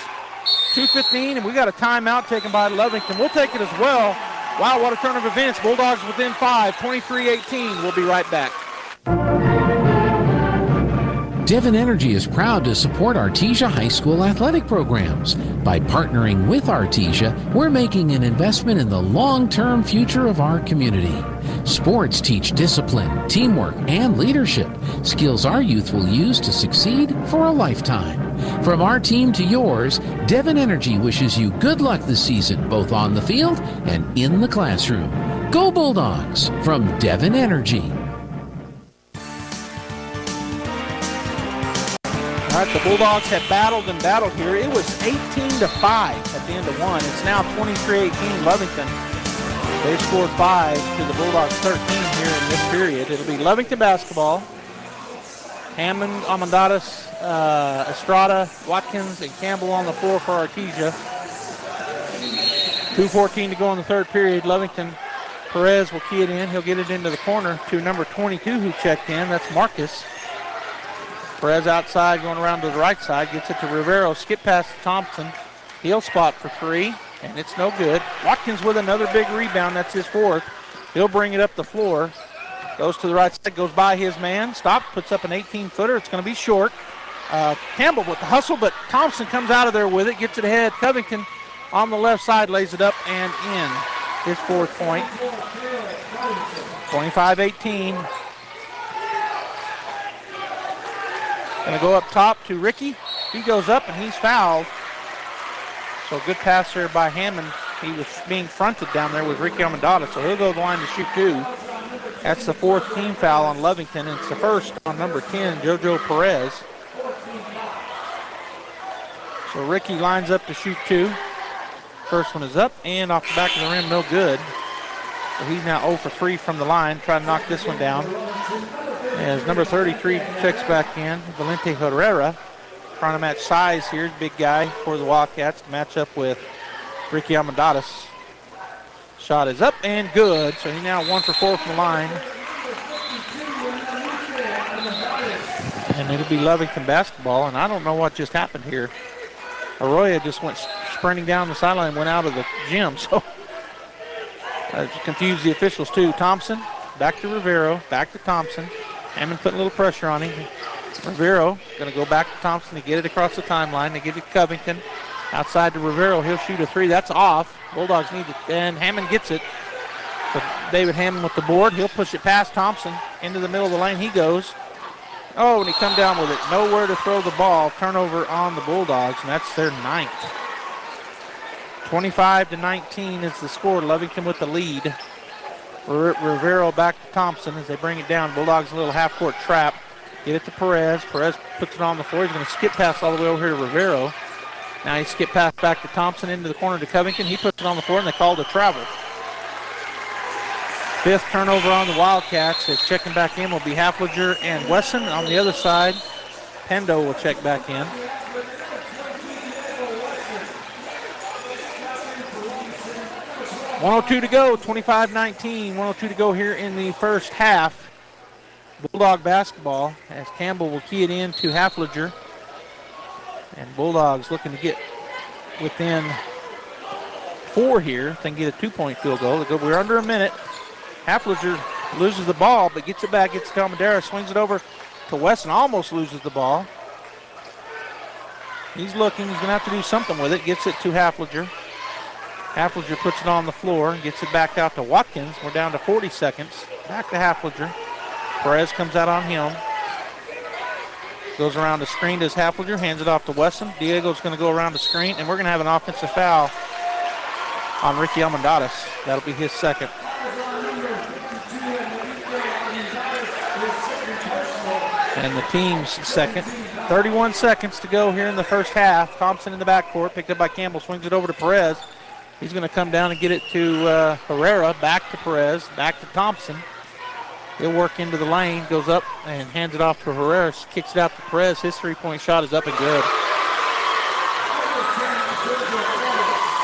I: 2:15, and we got a timeout taken by Lovington. We'll take it as well. Wow, what a turn of events. Bulldogs within 5, 23-18. We'll be right back.
B: Devon Energy is proud to support Artesia High School athletic programs. By partnering with Artesia, we're making an investment in the long-term future of our community. Sports teach discipline, teamwork, and leadership, skills our youth will use to succeed for a lifetime. From our team to yours, Devon Energy wishes you good luck this season, both on the field and in the classroom. Go Bulldogs from Devon Energy.
I: All right, the Bulldogs have battled and battled here. It was 18-5 at the end of one. It's now 23-18 Lovington. They've scored 5 to the Bulldogs 13 here in this period. It'll be Lovington basketball. Hammond, Amandadas, Estrada, Watkins, and Campbell on the floor for Artesia. 2:14 to go in the 3rd period. Lovington, Perez will key it in. He'll get it into the corner to number 22 who checked in. That's Marcus. Perez outside, going around to the right side, gets it to Rivero, skip past Thompson. He'll spot for 3, and it's no good. Watkins with another big rebound, that's his 4th. He'll bring it up the floor. Goes to the right side, goes by his man, stops, puts up an 18-footer. It's going to be short. Campbell with the hustle, but Thompson comes out of there with it, gets it ahead. Covington on the left side lays it up and in. His 4th point. 25-18. Going to go up top to Ricky. He goes up and he's fouled. So good pass there by Hammond He was being fronted down there with Ricky Armendariz, so he'll go to the line to shoot 2. That's the 4th team foul on Lovington, and it's the first on number 10, JoJo Perez. So Ricky lines up to shoot 2. First one is up and off the back of the rim, no good. So he's now 0 for 3 from the line, trying to knock this one down. As number 33 checks back in, Valente Herrera, trying to match size here, big guy for the Wildcats to match up with Ricky Armendariz. Shot is up and good, so he's now 1 for 4 from the line. And it'll be Lovington basketball, and I don't know what just happened here. Arroyo just went sprinting down the sideline and went out of the gym, so confused the officials too. Thompson, back to Rivero, back to Thompson. Hammond putting a little pressure on him. Rivero going to go back to Thompson to get it across the timeline. They give it to Covington. Outside to Rivero, he'll shoot a 3. That's off. Bulldogs need it, and Hammond gets it. So David Hammond with the board. He'll push it past Thompson. Into the middle of the lane he goes. Oh, and he come down with it. Nowhere to throw the ball. Turnover on the Bulldogs, and that's their 9th. 25-19 is the score. Lovington with the lead. Rivero back to Thompson as they bring it down. Bulldogs a little half-court trap. Get it to Perez. Perez puts it on the floor. He's going to skip pass all the way over here to Rivero. Now he skip pass back to Thompson into the corner to Covington. He puts it on the floor, and they called a travel. 5th turnover on the Wildcats. As checking back in will be Haflinger and Wesson. On the other side, Pendo will check back in. .102 to go, 25-19. 102 to go here in the first half. Bulldog basketball as Campbell will key it in to Haflinger. And Bulldogs looking to get within 4 here. If they can get a 2-point field goal. We're under a minute. Haflinger loses the ball, but gets it back, gets to Armendariz, swings it over to Wesson, almost loses the ball. He's looking, he's going to have to do something with it. Gets it to Haflinger. Haflinger puts it on the floor, gets it back out to Watkins. We're down to 40 seconds. Back to Haflinger. Perez comes out on him. Goes around the screen, does Haflinger, hands it off to Wesson. Diego's going to go around the screen, and we're going to have an offensive foul on Ricky Armendariz. That'll be his second. And the team's second. 31 seconds to go here in the first half. Thompson in the backcourt, picked up by Campbell, swings it over to Perez. He's going to come down and get it to Herrera, back to Perez, back to Thompson. He'll work into the lane, goes up and hands it off to Herrera, kicks it out to Perez. His 3-point shot is up and good.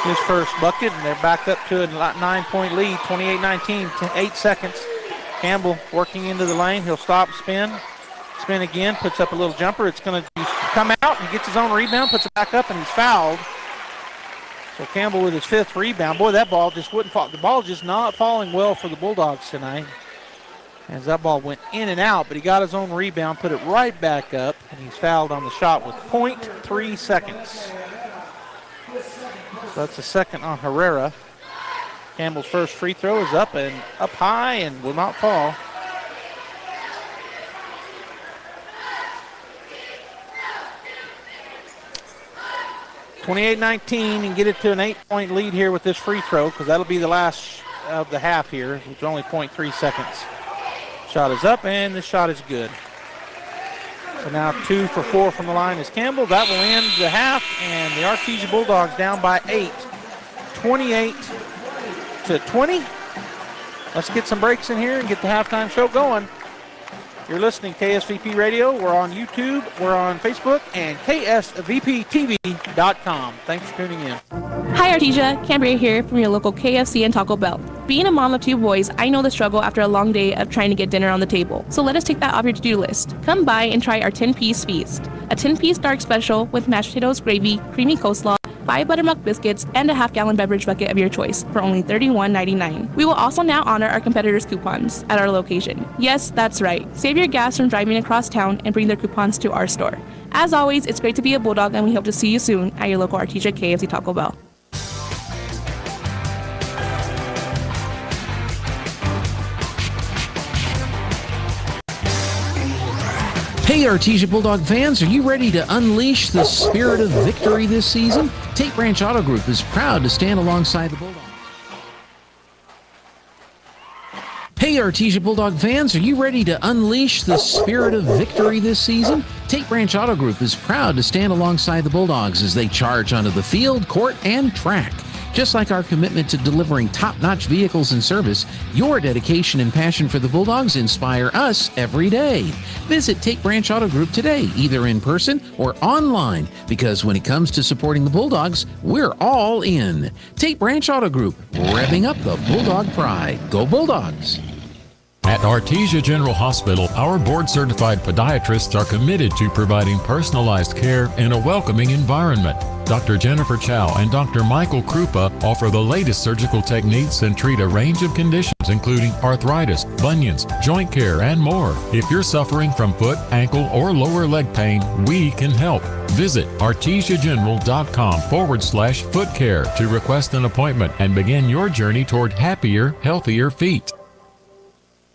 I: His first bucket, and they're back up to a 9-point lead, 28-19, 8 seconds. Campbell working into the lane. He'll stop, spin again, puts up a little jumper. It's going to come out, and he gets his own rebound, puts it back up, and he's fouled. So Campbell with his 5th rebound. Boy, that ball just wouldn't fall. The ball just not falling well for the Bulldogs tonight. As that ball went in and out, but he got his own rebound, put it right back up, and he's fouled on the shot with 0.3 seconds. So that's the second on Herrera. Campbell's first free throw is up and up high and will not fall. (28-19) and get it to an 8-point lead here with this free throw, because that'll be the last of the half here, which is only 0.3 seconds. Shot is up, and the shot is good. So now 2 for 4 from the line is Campbell. That will end the half, and the Artesia Bulldogs down by 8, 28-20. Let's get some breaks in here and get the halftime show going. You're listening to KSVP Radio. We're on YouTube, we're on Facebook, and KSVPTV.com. Thanks for tuning in.
E: Hi Artesia, Cambria here from your local KFC and Taco Bell. Being a mom of 2 boys, I know the struggle after a long day of trying to get dinner on the table. So let us take that off your to-do list. Come by and try our 10-piece feast. A 10-piece dark special with mashed potatoes, gravy, creamy coleslaw, 5 buttermilk biscuits, and a half-gallon beverage bucket of your choice for only $31.99. We will also now honor our competitors' coupons at our location. Yes, that's right. Save your gas from driving across town and bring their coupons to our store. As always, it's great to be a Bulldog, and we hope to see you soon at your local Artesia KFC Taco Bell.
B: Hey, Artesia Bulldog fans, are you ready to unleash the spirit of victory this season? Tate Branch Auto Group is proud to stand alongside the Bulldogs. Hey, Artesia Bulldog fans, are you ready to unleash the spirit of victory this season? Tate Branch Auto Group is proud to stand alongside the Bulldogs as they charge onto the field, court, and track. Just like our commitment to delivering top-notch vehicles and service, your dedication and passion for the Bulldogs inspire us every day. Visit Tate Branch Auto Group today, either in person or online, because when it comes to supporting the Bulldogs, we're all in. Tate Branch Auto Group, revving up the Bulldog pride. Go Bulldogs!
A: At Artesia General Hospital, our board-certified podiatrists are committed to providing personalized care in a welcoming environment. Dr. Jennifer Chow and Dr. Michael Krupa offer the latest surgical techniques and treat a range of conditions including arthritis, bunions, joint care, and more. If you're suffering from foot, ankle, or lower leg pain, we can help. Visit artesiageneral.com/foot care to request an appointment and begin your journey toward happier, healthier feet.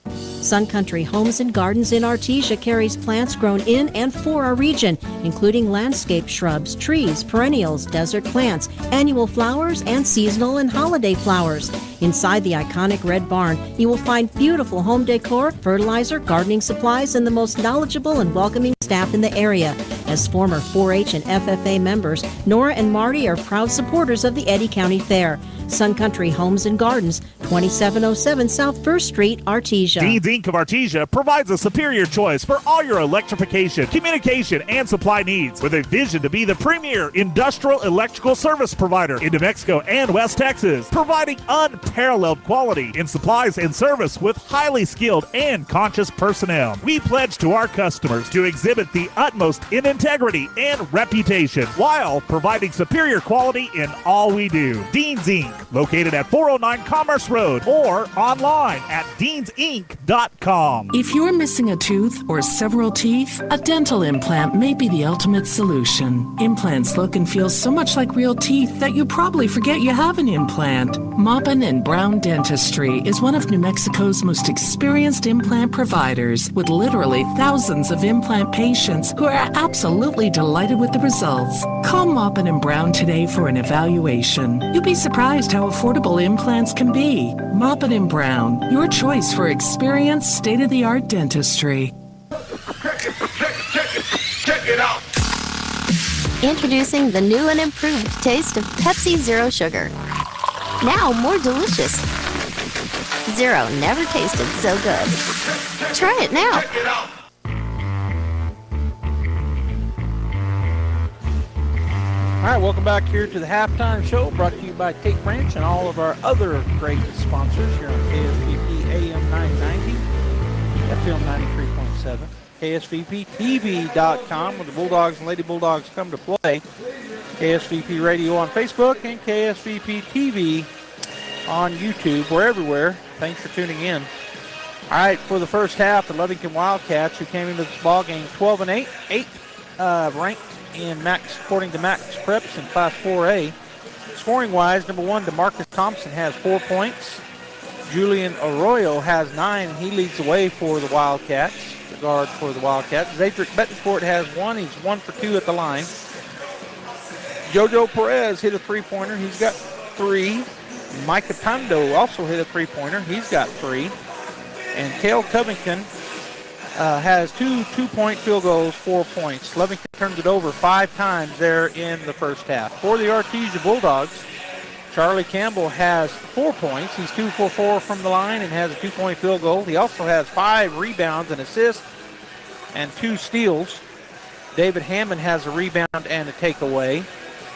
J: Sun Country Homes and Gardens in Artesia carries plants grown in and for our region, including landscape shrubs, trees, perennials, desert plants, annual flowers, and seasonal and holiday flowers. Inside the iconic red barn, you will find beautiful home decor, fertilizer, gardening supplies, and the most knowledgeable and welcoming staff in the area. As former 4-H and FFA members, Nora and Marty are proud supporters of the Eddy County Fair. Sun Country Homes and Gardens, 2707 South 1st Street, Artesia.
K: Dean's Inc. of Artesia provides a superior choice for all your electrification, communication, and supply needs, with a vision to be the premier industrial electrical service provider in New Mexico and West Texas, providing unparalleled quality in supplies and service with highly skilled and conscious personnel. We pledge to our customers to exhibit the utmost in integrity and reputation while providing superior quality in all we do. Dean's Inc., located at 409 Commerce Road or online at deansinc.com.
L: If you're missing a tooth or several teeth, a dental implant may be the ultimate solution. Implants look and feel so much like real teeth that you probably forget you have an implant. Maupin and Brown Dentistry is one of New Mexico's most experienced implant providers, with literally thousands of implant patients who are absolutely delighted with the results. Call Maupin and Brown today for an evaluation. You'll be surprised how affordable implants can be. Maupin and Brown, your choice for experienced, state-of-the-art dentistry.
W: Check it out.
X: Introducing the new and improved taste of Pepsi Zero Sugar. Now more delicious. Zero never tasted so good. Try it now.
I: All right, welcome back here to the halftime show, brought to you by Tate Branch and all of our other great sponsors here on KSVP AM 990, FM 93.7, KSVPTV.com, where the Bulldogs and Lady Bulldogs come to play, KSVP Radio on Facebook, and KSVP TV on YouTube. We're everywhere. Thanks for tuning in. All right, for the first half, the Lovington Wildcats, who came into this ball game 12-8, 8th ranked in Max, according to Max Preps in Class 4A. Scoring-wise, number one, DeMarcus Thompson has 4 points. Julian Arroyo has 9, and he leads the way for the Wildcats, the guard for the Wildcats. Zadrick Betancourt has 1. He's 1 for 2 at the line. Jojo Perez hit a three-pointer. He's got 3. Micah Tondo also hit a three-pointer. He's got 3. And Cale Covington has 2 two-point field goals, 4 points. Lovington turns it over 5 times there in the first half. For the Artesia Bulldogs, Charlie Campbell has 4 points. He's 2 for 4 from the line and has a 2-point field goal. He also has 5 rebounds, and assists, and 2 steals. David Hammond has a rebound and a takeaway.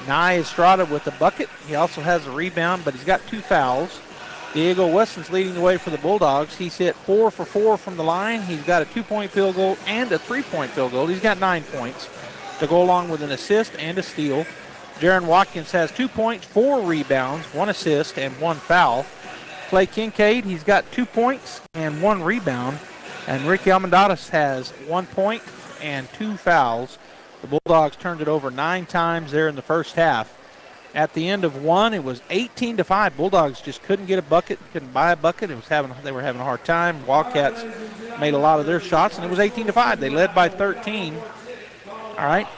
I: Nye Estrada with the bucket. He also has a rebound, but he's got 2 fouls. Diego Weston's leading the way for the Bulldogs. He's hit 4 for 4 from the line. He's got a 2-point field goal and a 3-point field goal. He's got 9 points to go along with an assist and a steal. Jaron Watkins has 2 points, 4 rebounds, 1 assist, and 1 foul. Clay Kincaid, he's got 2 points and 1 rebound. And Ricky Almendares has 1 point and 2 fouls. The Bulldogs turned it over 9 times there in the first half. At the end of one, it was 18-5. Bulldogs just couldn't get a bucket, couldn't buy a bucket. They were having a hard time. Wildcats made a lot of their shots, and it was 18-5. They led by 13. All right,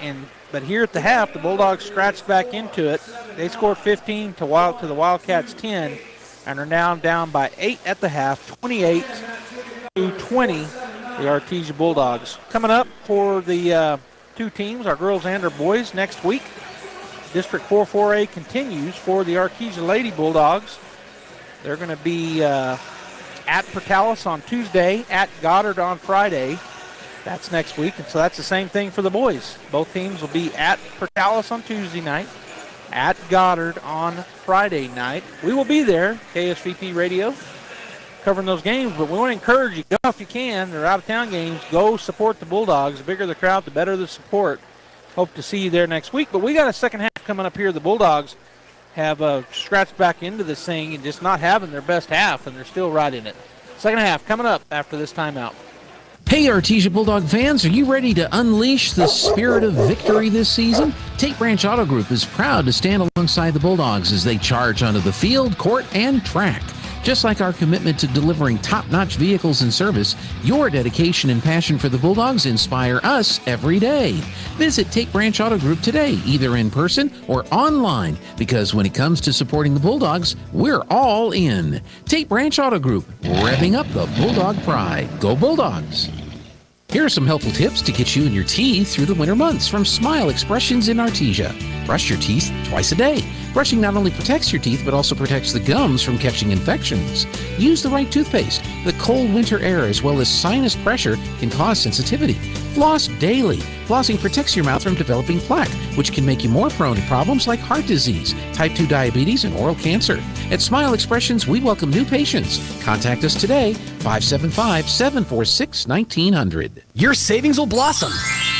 I: but here at the half, the Bulldogs scratched back into it. They scored 15 to the Wildcats 10, and are now down by 8 at the half, 28-20, the Artesia Bulldogs. Coming up for the two teams, our girls and our boys, next week. District 4-4A continues for the Artesia Lady Bulldogs. They're going to be at Portales on Tuesday, at Goddard on Friday. That's next week, and so that's the same thing for the boys. Both teams will be at Portales on Tuesday night, at Goddard on Friday night. We will be there, KSVP Radio, covering those games, but we want to encourage you, go if you can. They're out-of-town games. Go support the Bulldogs. The bigger the crowd, the better the support. Hope to see you there next week. But we got a second half coming up here. The Bulldogs have scratched back into this thing and just not having their best half, and they're still right in it. Second half coming up after this timeout.
B: Hey, Artesia Bulldog fans, are you ready to unleash the spirit of victory this season? Tate Branch Auto Group is proud to stand alongside the Bulldogs as they charge onto the field, court, and track. Just like our commitment to delivering top-notch vehicles and service, your dedication and passion for the Bulldogs inspire us every day. Visit Tate Branch Auto Group today, either in person or online, because when it comes to supporting the Bulldogs, we're all in. Tate Branch Auto Group, revving up the Bulldog pride. Go Bulldogs! Here are some helpful tips to get you and your teeth through the winter months from Smile Expressions in Artesia. Brush your teeth twice a day. Brushing not only protects your teeth, but also protects the gums from catching infections. Use the right toothpaste. The cold winter air as well as sinus pressure can cause sensitivity. Floss daily. Flossing protects your mouth from developing plaque, which can make you more prone to problems like heart disease, type 2 diabetes, and oral cancer. At Smile Expressions, we welcome new patients. Contact us today, 575-746-1900.
M: Your savings will blossom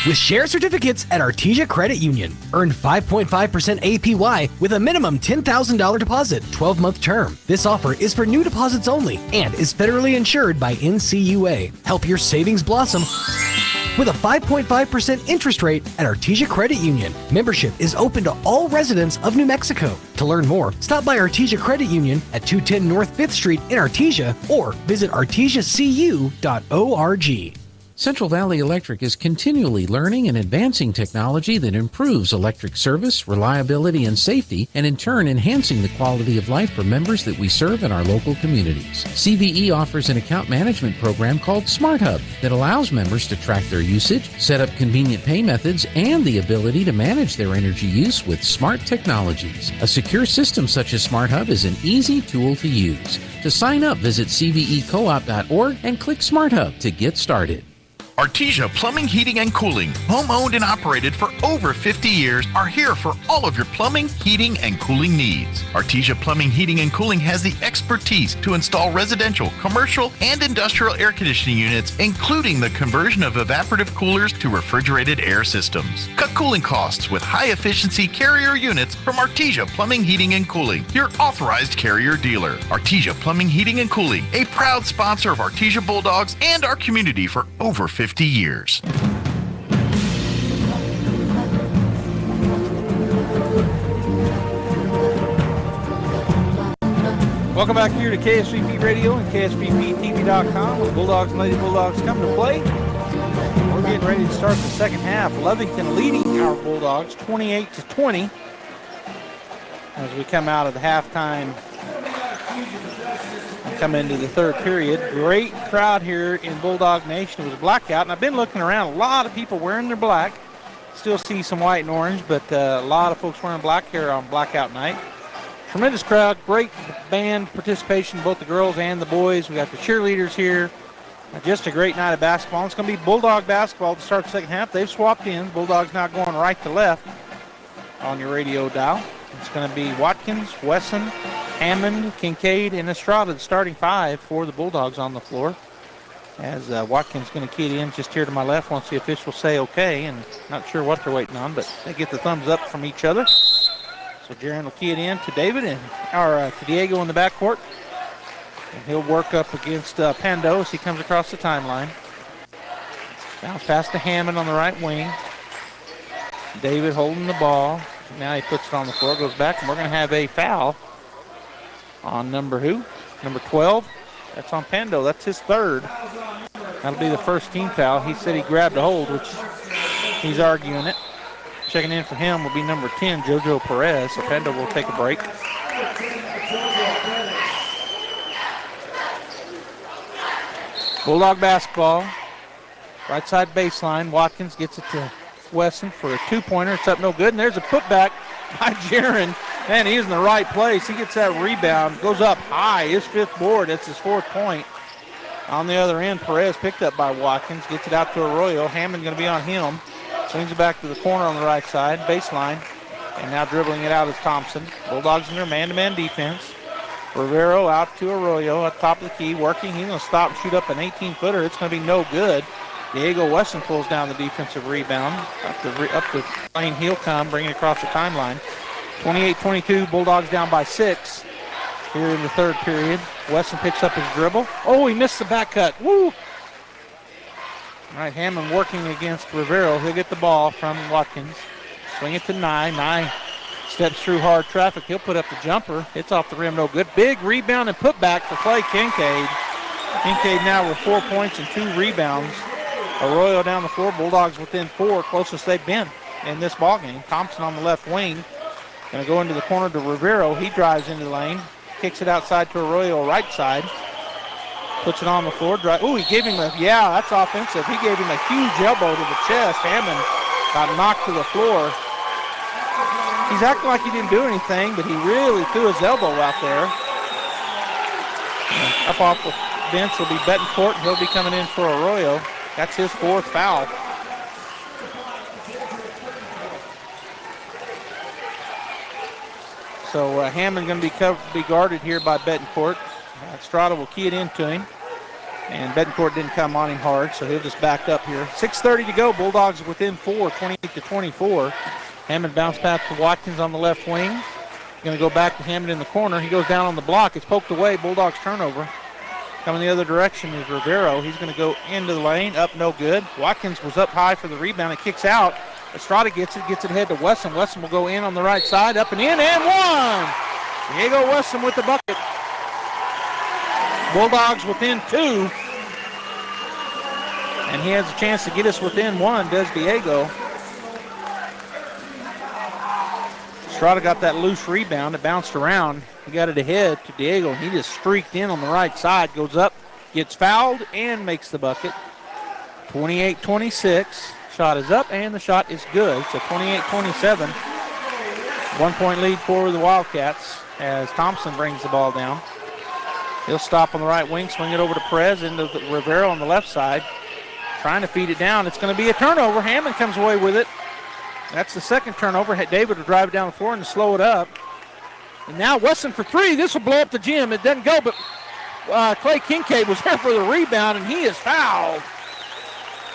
M: with share certificates at Artesia Credit Union. Earn 5.5% APY with a minimum $10,000 deposit, 12-month term. This offer is for new deposits only and is federally insured by NCUA. Help your savings blossom with a 5.5% interest rate at Artesia Credit Union. Membership is open to all residents of New Mexico. To learn more, stop by Artesia Credit Union at 210 North 5th Street in Artesia or visit artesiacu.org.
B: Central Valley Electric is continually learning and advancing technology that improves electric service, reliability, and safety, and in turn enhancing the quality of life for members that we serve in our local communities. CVE offers an account management program called Smart Hub that allows members to track their usage, set up convenient pay methods, and the ability to manage their energy use with smart technologies. A secure system such as Smart Hub is an easy tool to use. To sign up, visit cvecoop.org and click Smart Hub to get started.
C: Artesia Plumbing, Heating, and Cooling, home-owned and operated for over 50 years, are here for all of your plumbing, heating, and cooling needs. Artesia Plumbing, Heating, and Cooling has the expertise to install residential, commercial, and industrial air conditioning units, including the conversion of evaporative coolers to refrigerated air systems. Cut cooling costs with high-efficiency Carrier units from Artesia Plumbing, Heating, and Cooling, your authorized Carrier dealer. Artesia Plumbing, Heating, and Cooling, a proud sponsor of Artesia Bulldogs and our community for over 50 years.
I: Welcome back here to KSVP Radio and KSVPTV.com, where the Bulldogs and Lady Bulldogs come to play. We're getting ready to start the second half. Lovington leading our Bulldogs 28-20 as we come out of the halftime and come into the third period. Great crowd here in Bulldog Nation. It was a blackout, and I've been looking around. A lot of people wearing their black. Still see some white and orange, but a lot of folks wearing black here on blackout night. Tremendous crowd, great band participation, both the girls and the boys. We got the cheerleaders here. Just a great night of basketball. It's going to be Bulldog basketball to start the second half. They've swapped in. Bulldogs now going right to left on your radio dial. It's going to be Watkins, Wesson, Hammond, Kincaid, and Estrada, the starting five for the Bulldogs on the floor. As Watkins going to key it in just here to my left once the officials say okay, and not sure what they're waiting on, but they get the thumbs up from each other. So Jaron will key it in to David to Diego in the backcourt. And he'll work up against Pando as he comes across the timeline. Bounce pass to Hammond on the right wing. David holding the ball. Now he puts it on the floor, goes back, and we're going to have a foul on number 12. That's on Pando. That's his third. That'll be the first team foul. He said he grabbed a hold, which he's arguing it. Checking in for him will be number 10, JoJo Perez. So Pando will take a break. Bulldog basketball. Right side baseline. Watkins gets it to Wesson for a two-pointer. It's up no good. And there's a putback by Jaron. Man, he's in the right place. He gets that rebound. Goes up high. His fifth board. That's his fourth point. On the other end, Perez picked up by Watkins. Gets it out to Arroyo. Hammond going to be on him. Swings it back to the corner on the right side. Baseline. And now dribbling it out is Thompson. Bulldogs in their man-to-man defense. Rivero out to Arroyo at the top of the key. Working. He's going to stop and shoot up an 18-footer. It's going to be no good. Diego Wesson pulls down the defensive rebound. Up the lane he'll come, bringing it across the timeline. 28-22, Bulldogs down by 6 here in the third period. Wesson picks up his dribble. Oh, he missed the back cut. Woo! All right, Hammond working against Rivero. He'll get the ball from Watkins. Swing it to Nye. Nye steps through hard traffic. He'll put up the jumper. It's off the rim, no good. Big rebound and put back for Clay Kincaid. Kincaid now with 4 points and 2 rebounds. Arroyo down the floor. Bulldogs within 4, closest they've been in this ballgame. Thompson on the left wing. Going to go into the corner to Rivero. He drives into the lane. Kicks it outside to Arroyo, right side. Puts it on the floor. Oh, he gave him that's offensive. He gave him a huge elbow to the chest. Hammond got knocked to the floor. He's acting like he didn't do anything, but he really threw his elbow out there. Up off the bench will be Betancourt, and he'll be coming in for Arroyo. That's his fourth foul. So Hammond going to be guarded here by Betancourt. Estrada will key it into him. And Betancourt didn't come on him hard, so he'll just back up here. 6:30 to go. Bulldogs within 4, 28-24. Hammond bounce back to Watkins on the left wing. Going to go back to Hammond in the corner. He goes down on the block. It's poked away. Bulldogs turnover. Coming the other direction is Rivero. He's going to go into the lane. Up, no good. Watkins was up high for the rebound. It kicks out. Estrada gets it ahead to Wesson. Wesson will go in on the right side. Up and in, and one! Diego Wesson with the bucket. Bulldogs within 2. And he has a chance to get us within 1, does Diego. Estrada got that loose rebound. It bounced around. He got it ahead to Diego, and he just streaked in on the right side. Goes up, gets fouled, and makes the bucket. 28-26. Shot is up, and the shot is good. So 28-27. 1 point lead for the Wildcats as Thompson brings the ball down. He'll stop on the right wing, swing it over to Perez, into Rivero on the left side. Trying to feed it down. It's going to be a turnover. Hammond comes away with it. That's the second turnover. David will drive it down the floor and slow it up. And now Wesson for 3. This will blow up the gym. It doesn't go, but Clay Kincaid was there for the rebound, and he is fouled.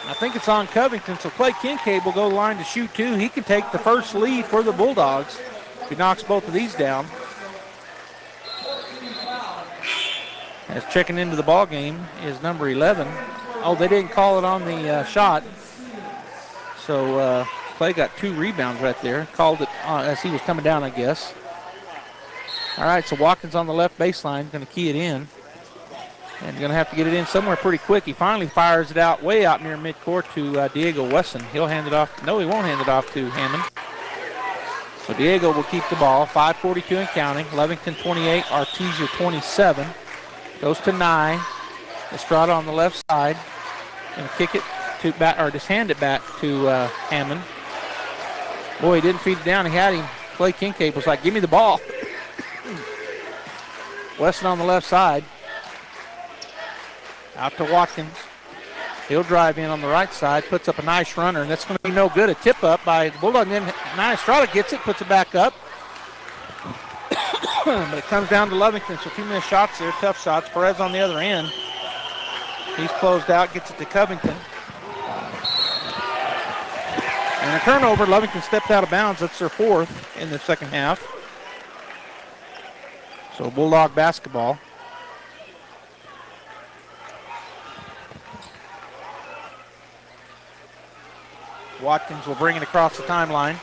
I: I think it's on Covington, so Clay Kincaid will go to the line to shoot 2. He can take the first lead for the Bulldogs if he knocks both of these down. As checking into the ball game is number 11. Oh, they didn't call it on the shot. So Clay got 2 rebounds right there. Called it as he was coming down, I guess. All right, so Watkins on the left baseline, going to key it in. And going to have to get it in somewhere pretty quick. He finally fires it out, way out near midcourt to Diego Wesson. He'll hand it off. No, he won't hand it off to Hammond. So Diego will keep the ball. 5:42 and counting. Lovington 28, Artesia 27. Goes to Nye. Estrada on the left side. Going to kick it to back, or just hand it back to Hammond. Boy, he didn't feed it down. He had him. Clay Kincaid was like, give me the ball. Wesson on the left side. Out to Watkins. He'll drive in on the right side, puts up a nice runner, and that's going to be no good. A tip up by the Bulldog. And then Estrada gets it, puts it back up. But it comes down to Lovington, so 2 missed shots there, tough shots. Perez on the other end. He's closed out, gets it to Covington. And a turnover. Lovington stepped out of bounds. That's their 4th in the second half. So Bulldog basketball. Watkins will bring it across the timeline.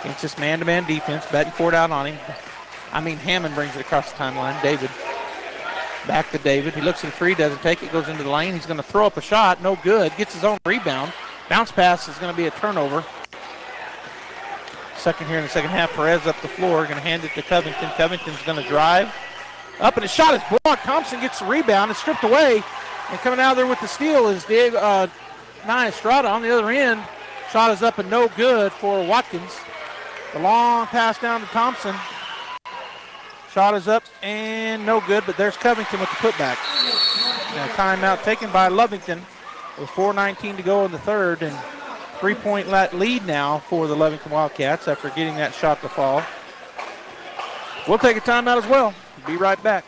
I: It's just man-to-man defense. Betancourt out on him. Hammond brings it across the timeline. David. Back to David. He looks at the three, doesn't take it, goes into the lane. He's going to throw up a shot. No good. Gets his own rebound. Bounce pass is going to be a turnover. Second here in the second half. Perez up the floor. Going to hand it to Covington. Covington's going to drive. Up, and his shot is blocked. Thompson gets the rebound. It's stripped away. And coming out of there with the steal is Nia Estrada on the other end. Shot is up and no good for Watkins. The long pass down to Thompson. Shot is up and no good, but there's Covington with the putback. Now timeout taken by Lovington with 4:19 to go in the third, and 3-point lead now for the Lovington Wildcats after getting that shot to fall. We'll take a timeout as well. Be right back.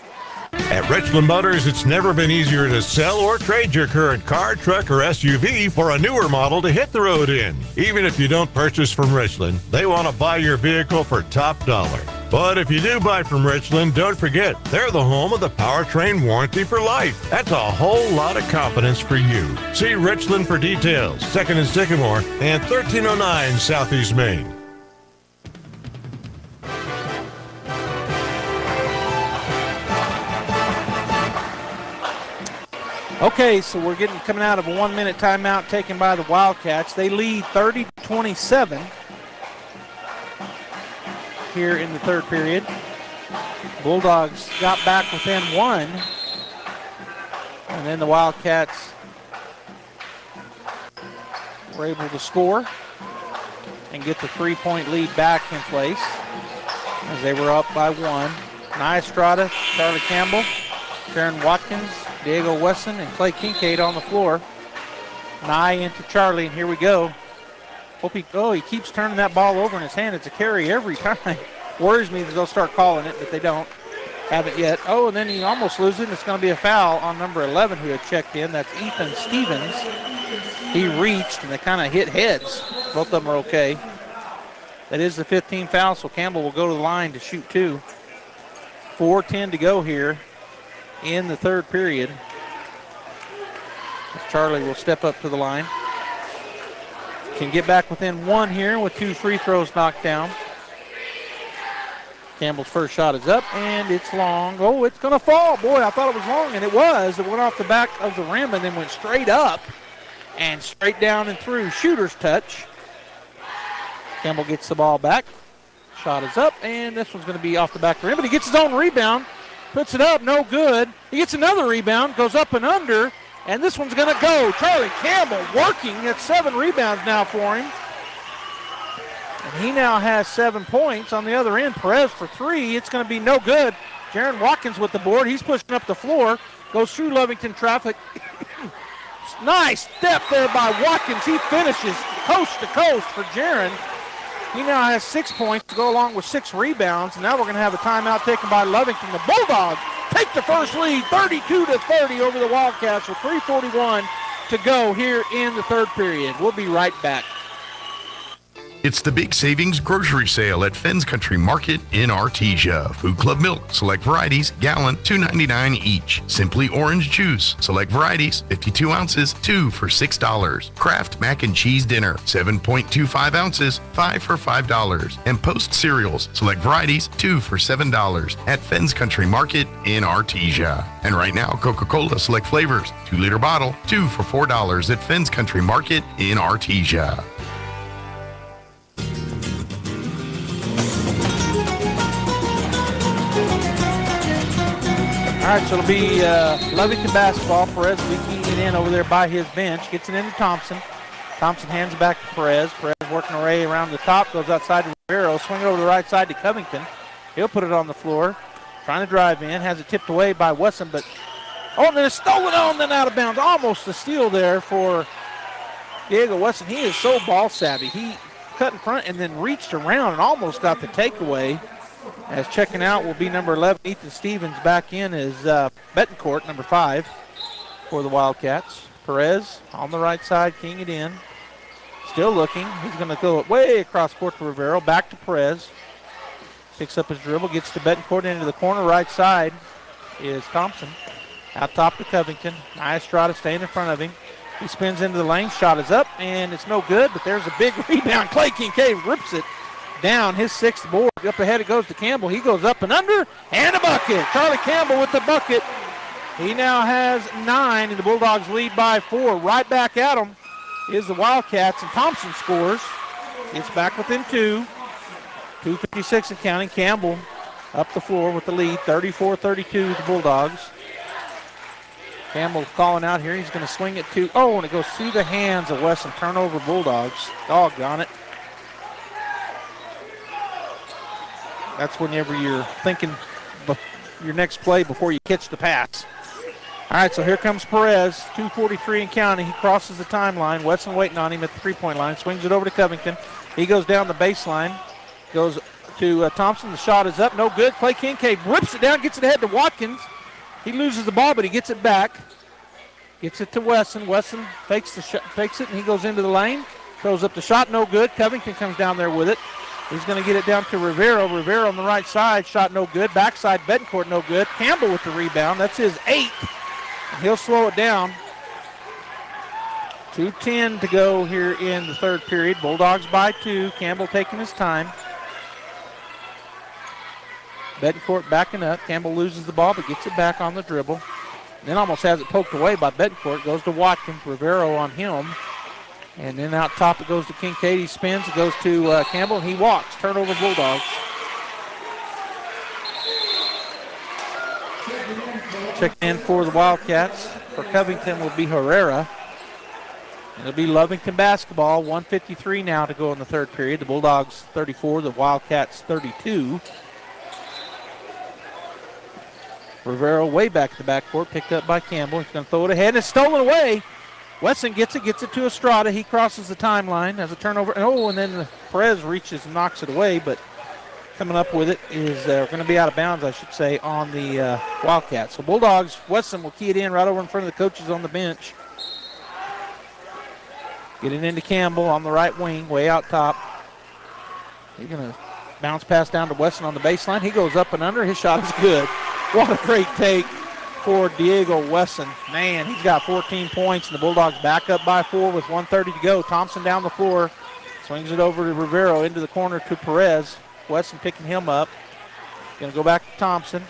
N: At Richland Motors, it's never been easier to sell or trade your current car, truck, or SUV for a newer model to hit the road in. Even if you don't purchase from Richland, they want to buy your vehicle for top dollar. But if you do buy from Richland, don't forget, they're the home of the powertrain warranty for life. That's a whole lot of confidence for you. See Richland for details. 2nd and Sycamore and 1309 Southeast Main.
I: Okay, so we're coming out of a 1-minute timeout taken by the Wildcats. They lead 30-27 here in the third period. Bulldogs got back within one, and then the Wildcats were able to score and get the 3-point lead back in place as they were up by one. Nia Estrada, Charlie Campbell, Sharon Watkins, Diego Wesson, and Clay Kincaid on the floor. Nye into Charlie, and here we go. He keeps turning that ball over in his hand. It's a carry every time. Worries me that they'll start calling it, but they don't. Haven't yet. And then he almost loses it, and it's going to be a foul on number 11 who had checked in. That's Ethan Stevens. He reached, and they kind of hit heads. Both of them are okay. That is the 15th foul, so Campbell will go to the line to shoot two. 4:10 to go here in the third period. Charlie will step up to the line. Can get back within one here with 2 free throws knocked down. Campbell's first shot is up, and it's long. It's going to fall. Boy, I thought it was long, and it was. It went off the back of the rim and then went straight up and straight down and through. Shooter's touch. Campbell gets the ball back. Shot is up, and this one's going to be off the back of the rim, but he gets his own rebound. Puts it up, no good. He gets another rebound, goes up and under, and this one's going to go. Charlie Campbell working at 7 rebounds now for him. And he now has 7 points. On the other end, Perez for 3. It's going to be no good. Jaron Watkins with the board. He's pushing up the floor. Goes through Lovington traffic. Nice step there by Watkins. He finishes coast to coast for Jaron. He now has 6 points to go along with 6 rebounds. And now we're going to have a timeout taken by Lovington. The Bulldogs take the first lead, 32-30 over the Wildcats with 3:41 to go here in the third period. We'll be right back.
C: It's the Big Savings Grocery Sale at Fenn's Country Market in Artesia. Food Club milk, select varieties, gallon, $2.99 each. Simply Orange Juice, select varieties, 52 ounces, 2 for $6. Kraft Mac and Cheese Dinner, 7.25 ounces, 5 for $5. And Post Cereals, select varieties, 2 for $7 at Fenn's Country Market in Artesia. And right now, Coca-Cola select flavors, 2-liter bottle, 2 for $4 at Fenn's Country Market in Artesia.
I: All right, so it'll be Lovington basketball. Perez will be keying it in over there by his bench. Gets it into Thompson. Thompson hands it back to Perez. Perez working her way around the top. Goes outside to Rivero. Swing it over to the right side to Covington. He'll put it on the floor. Trying to drive in. Has it tipped away by Wesson, but... and then it's stolen on, then out of bounds. Almost a steal there for Diego Wesson. He is so ball savvy. He cut in front and then reached around and almost got the takeaway. As checking out will be number 11, Ethan Stevens. Back in is Betancourt, number 5, for the Wildcats. Perez on the right side, keying it in. Still looking. He's going to go way across court to Rivero. Back to Perez. Picks up his dribble, gets to Betancourt into the corner. Right side is Thompson. Out top to Covington. Nia Estrada staying in front of him. He spins into the lane. Shot is up, and it's no good, but there's a big rebound. Clay Kincaid rips it down, his 6th board. Up ahead it goes to Campbell. He goes up and under, and a bucket. Charlie Campbell with the bucket. He now has 9, and the Bulldogs lead by 4. Right back at him is the Wildcats, and Thompson scores. It's back within 2. 2:56 and counting. Campbell up the floor with the lead, 34-32 the Bulldogs. Campbell calling out here. He's going to swing it to, and it goes through the hands of Wesson. Turnover Bulldogs. Doggone it. That's whenever you're thinking your next play before you catch the pass. All right, so here comes Perez, 2:43 and counting. He crosses the timeline. Wesson waiting on him at the three-point line. Swings it over to Covington. He goes down the baseline. Goes to Thompson. The shot is up. No good. Clay Kincaid rips it down, gets it ahead to Watkins. He loses the ball, but he gets it back. Gets it to Wesson. Wesson fakes it, and he goes into the lane. Throws up the shot. No good. Covington comes down there with it. He's going to get it down to Rivero. Rivero on the right side. Shot no good. Backside Betancourt no good. Campbell with the rebound. That's his 8th. And he'll slow it down. 2:10 to go here in the third period. Bulldogs by 2. Campbell taking his time. Betancourt backing up. Campbell loses the ball but gets it back on the dribble. Then almost has it poked away by Betancourt. Goes to Watkins. Rivero on him. And then out top it goes to Kincaid. He spins. It goes to Campbell, and he walks. Turnover Bulldogs. Checking in for the Wildcats. For Covington will be Herrera. It'll be Lovington basketball. 1:53 now to go in the third period. The Bulldogs 34, the Wildcats 32. Rivero way back at the backcourt, picked up by Campbell. He's going to throw it ahead. It's stolen away. Wesson gets it to Estrada. He crosses the timeline, has a turnover. And then Perez reaches and knocks it away, but coming up with it is going to be out of bounds, I should say, on the Wildcats. So Bulldogs, Wesson will key it in right over in front of the coaches on the bench. Getting into Campbell on the right wing, way out top. He's going to bounce pass down to Wesson on the baseline. He goes up and under. His shot is good. What a great take for Diego Wesson. Man, he's got 14 points, and the Bulldogs back up by 4 with 1:30 to go. Thompson down the floor. Swings it over to Rivero into the corner to Perez. Wesson picking him up. Going to go back to Thompson.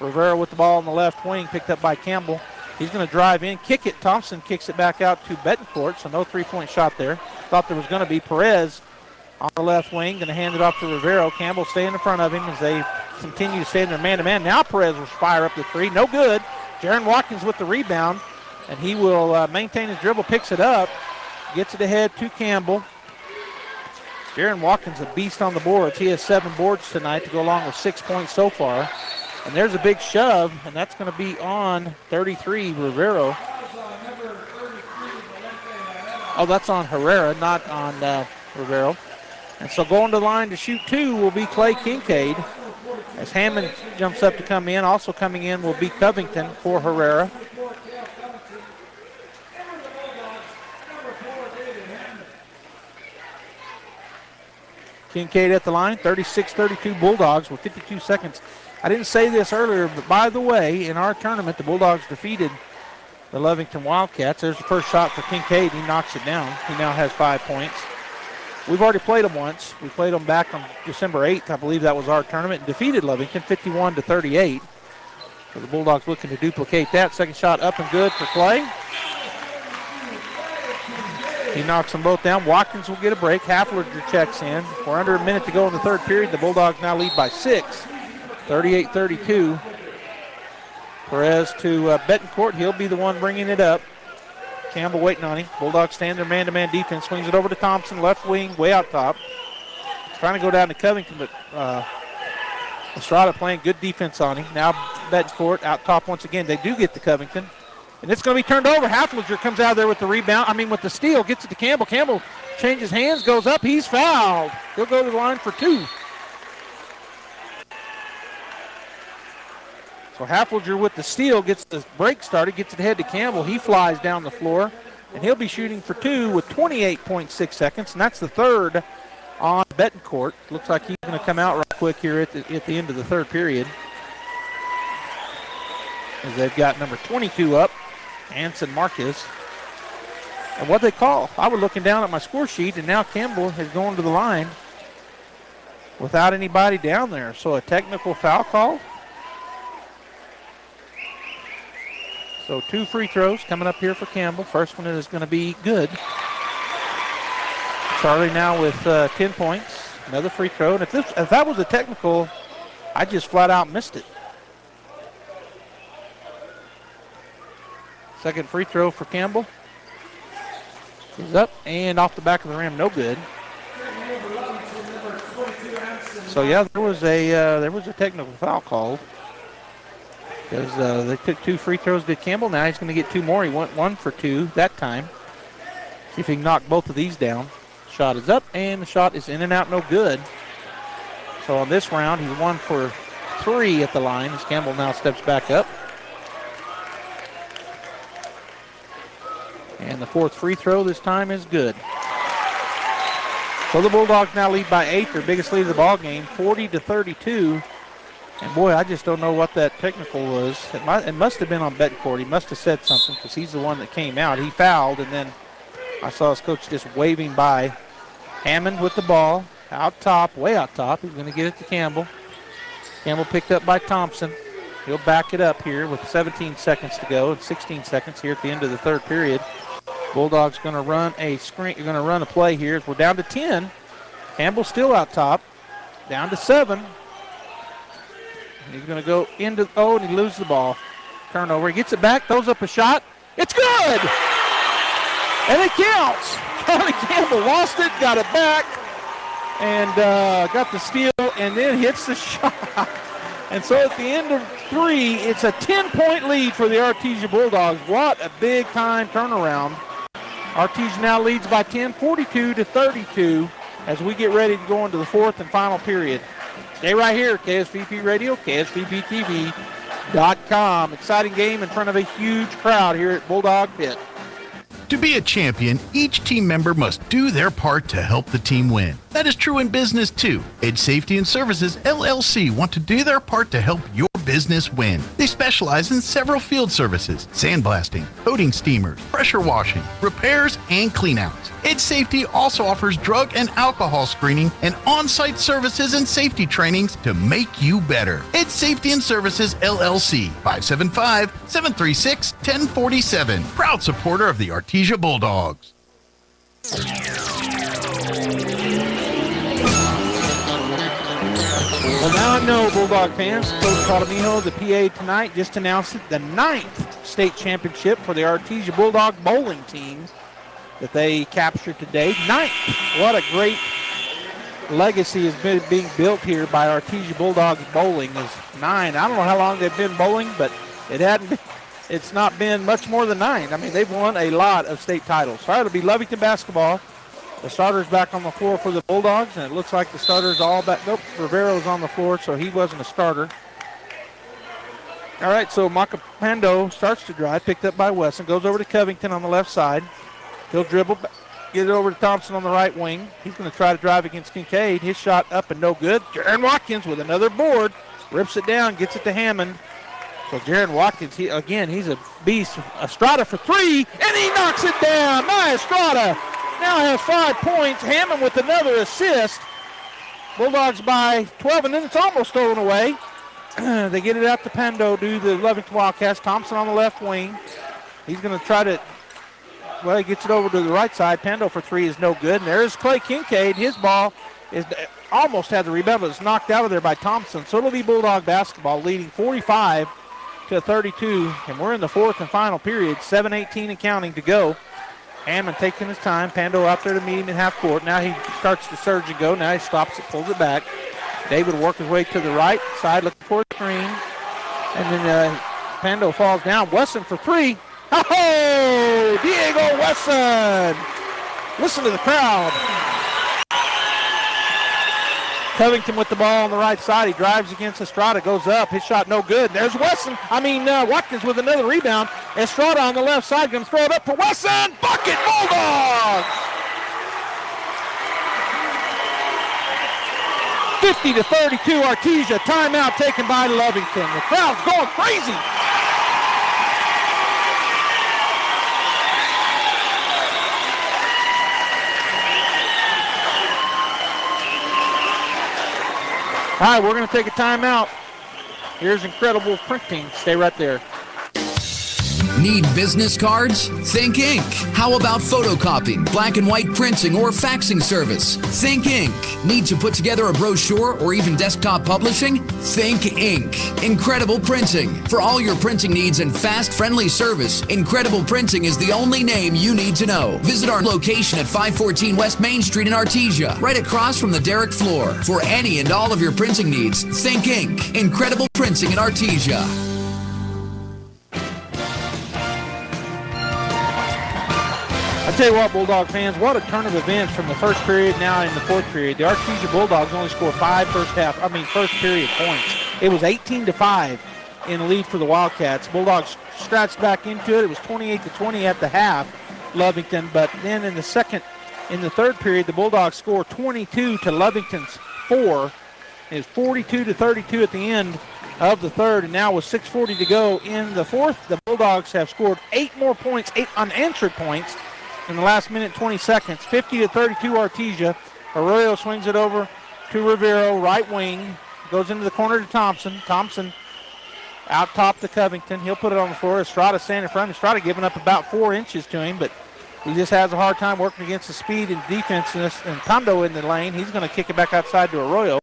I: Rivero with the ball on the left wing, picked up by Campbell. He's going to drive in, kick it. Thompson kicks it back out to Betancourt, so no three-point shot there. Thought there was going to be. Perez on the left wing, going to hand it off to Rivero. Campbell staying in front of him as they continue to stay in their man-to-man. Now Perez will fire up the three. No good. Jaron Watkins with the rebound, and he will maintain his dribble, picks it up, gets it ahead to Campbell. Jaron Watkins a beast on the boards. He has 7 boards tonight to go along with 6 points so far. And there's a big shove, and that's going to be on 33, Rivero. Oh, that's on Herrera, not on Rivero. And so going to the line to shoot 2 will be Clay Kincaid. As Hammond jumps up to come in, also coming in will be Covington for Herrera. Kincaid at the line, 36-32 Bulldogs with 52 seconds. I didn't say this earlier, but by the way, in our tournament, the Bulldogs defeated the Lovington Wildcats. There's the first shot for Kincaid. He knocks it down. He now has 5 points. We've already played them once. We played them back on December 8th. I believe that was our tournament, and defeated Lovington 51-38. So the Bulldogs looking to duplicate that. Second shot up and good for Clay. He knocks them both down. Watkins will get a break. Haflinger checks in. We're under a minute to go in the third period. The Bulldogs now lead by 6, 38-32. Perez to Betancourt. He'll be the one bringing it up. Campbell waiting on him. Bulldogs stand their man-to-man defense. Swings it over to Thompson, left wing, way out top. Trying to go down to Covington, but Estrada playing good defense on him. Now Betancourt out top once again. They do get to Covington. And it's going to be turned over. Haflinger comes out of there with the rebound. With the steal. Gets it to Campbell. Campbell changes hands, goes up. He's fouled. He'll go to the line for 2. So Haflinger with the steal gets the break started, gets it ahead to Campbell. He flies down the floor, and he'll be shooting for 2 with 28.6 seconds, and that's the third on Betancourt. Looks like he's going to come out right quick here at the end of the third period. As they've got number 22 up, Anson Marquez. And what they call, I was looking down at my score sheet, and now Campbell is going to the line. without anybody down there. So a technical foul call. So 2 free throws coming up here for Campbell. First one is going to be good. Charlie now with 10 points. Another free throw. And if that was a technical, I just flat out missed it. Second free throw for Campbell. He's up and off the back of the rim, no good. So yeah, there was a technical foul called because they took 2 free throws to Campbell. Now he's going to get 2 more. He went 1 for 2 that time. See if he can knock both of these down. Shot is up and the shot is in and out, no good. So on this round, he's 1 for 3 at the line as Campbell now steps back up. And the 4th free throw this time is good. So the Bulldogs now lead by 8, their biggest lead of the ball game, 40-32. And boy, I just don't know what that technical was. It must have been on Betancourt. He must have said something because he's the one that came out. He fouled, and then I saw his coach just waving by. Hammond with the ball, out top, way out top. He's going to get it to Campbell. Campbell picked up by Thompson. He'll back it up here with 17 seconds to go and 16 seconds here at the end of the 3rd period. Bulldogs going to run a screen. You're going to run a play here. We're down to 10. Campbell still out top. Down to 7. He's going to go into, and he loses the ball. Turnover. He gets it back, throws up a shot. It's good! And it counts. Charlie Campbell lost it, got it back, and got the steal, and then hits the shot. And so at the end of 3, it's a 10-point lead for the Artesia Bulldogs. What a big-time turnaround. Artesia now leads by 10, 42-32, as we get ready to go into the 4th and final period. Stay right here, KSVP Radio, KSVPTV.com. Exciting game in front of a huge crowd here at Bulldog Pit.
C: To be a champion, each team member must do their part to help the team win. That is true in business too. Edge Safety and Services LLC want to do their part to help your business win. They specialize in several field services: sandblasting, coating steamers, pressure washing, repairs, and cleanouts. Edge Safety also offers drug and alcohol screening and on-site services and safety trainings to make you better. Edge Safety and Services LLC, 575-736-1047. Proud supporter of the Artesia Bulldogs.
I: Well, now I know, Bulldog fans, Coach Cotomijo, the PA tonight, just announced the 9th state championship for the Artesia Bulldog bowling team that they captured today. 9th. What a great legacy has been being built here by Artesia Bulldogs bowling is 9. I don't know how long they've been bowling, but it's not been much more than 9. I mean, they've won a lot of state titles. All right, it'll be Lovington basketball. The starter's back on the floor for the Bulldogs, and it looks like the starter's all back. Nope, Rivero's on the floor, so he wasn't a starter. All right, so Macapando starts to drive, picked up by Wesson, goes over to Covington on the left side. He'll dribble, get it over to Thompson on the right wing. He's going to try to drive against Kincaid. His shot up and no good. Jaron Watkins with another board, rips it down, gets it to Hammond. So Jaron Watkins, he's a beast. Estrada for 3, and he knocks it down. My Estrada now has 5 points. Hammond with another assist. Bulldogs by 12, and then it's almost stolen away. They get it out to Pando, do the Lovington Wildcats. Thompson on the left wing. He's going to try to, he gets it over to the right side. Pando for 3 is no good. And there's Clay Kincaid. His ball is almost had the rebound, but it's knocked out of there by Thompson. So it'll be Bulldog basketball leading 45-32, and we're in the 4th and final period. 7:18 and counting to go. Hammond taking his time. Pando out there to meet him in half court. Now he starts to surge and go. Now he stops it, pulls it back. David will work his way to the right side, looking for a screen. And then Pando falls down. Wesson for 3. Oh, Diego Wesson! Listen to the crowd. Covington with the ball on the right side. He drives against Estrada, goes up. His shot no good. There's Watkins with another rebound. Estrada on the left side, going to throw it up for Wesson. Bucket, Bulldog! 50-32, Artesia. Timeout taken by Lovington. The crowd's going crazy. right, we're going to take a timeout. Here's Incredible Printing. Stay right there.
O: Need business cards? Think Ink. How about photocopying, black and white printing, or faxing service? Think Ink. Need to put together a brochure or even desktop publishing? Think Ink. Incredible Printing. For all your printing needs and fast, friendly service, Incredible Printing is the only name you need to know. Visit our location at 514 West Main Street in Artesia, right across from the Derrick floor. For any and all of your printing needs, Think Ink. Incredible Printing in Artesia.
I: I tell you what, Bulldog fans, what a turn of events from the first period now in the fourth period. The Artesia Bulldogs only scored first period points. It was 18-5 in the lead for the Wildcats. Bulldogs scratched back into it. It was 28-20 at the half, Lovington. But then in the third period, the Bulldogs scored 22 to Lovington's 4. It was 42-32 at the end of the third, and now with 6:40 to go in the fourth, the Bulldogs have scored 8 more points, 8 unanswered points in the last minute 20 seconds. 50-32 Artesia. Arroyo swings it over to Rivero, right wing, goes into the corner to Thompson. Thompson out top to Covington. He'll put it on the floor. Estrada standing in front of him. Estrada giving up about 4 inches to him, but he just has a hard time working against the speed and defensiveness. And Tondo in the lane. He's going to kick it back outside to Arroyo.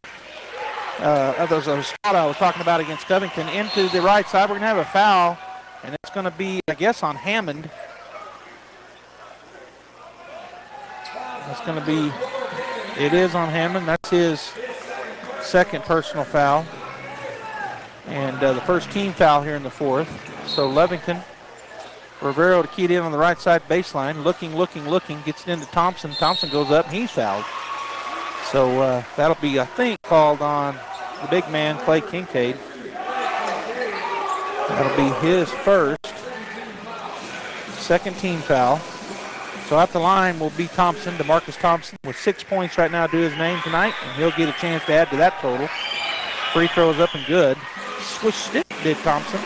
I: There's a spot I was talking about against Covington into the right side. We're going to have a foul, and it's going to be, I guess, on Hammond. It's going to be, it is on Hammond. That's his second personal foul. And the first team foul here in the fourth. So Lovington, Rivero to key it in on the right side baseline. Looking, gets it into Thompson. Thompson goes up, and he's fouled. So that'll be, I think, called on the big man, Clay Kincaid. That'll be his second team foul. So at the line will be Thompson, DeMarcus Thompson, with 6 points right now to his name tonight, and he'll get a chance to add to that total. Free throws up and good. Switch stick did Thompson.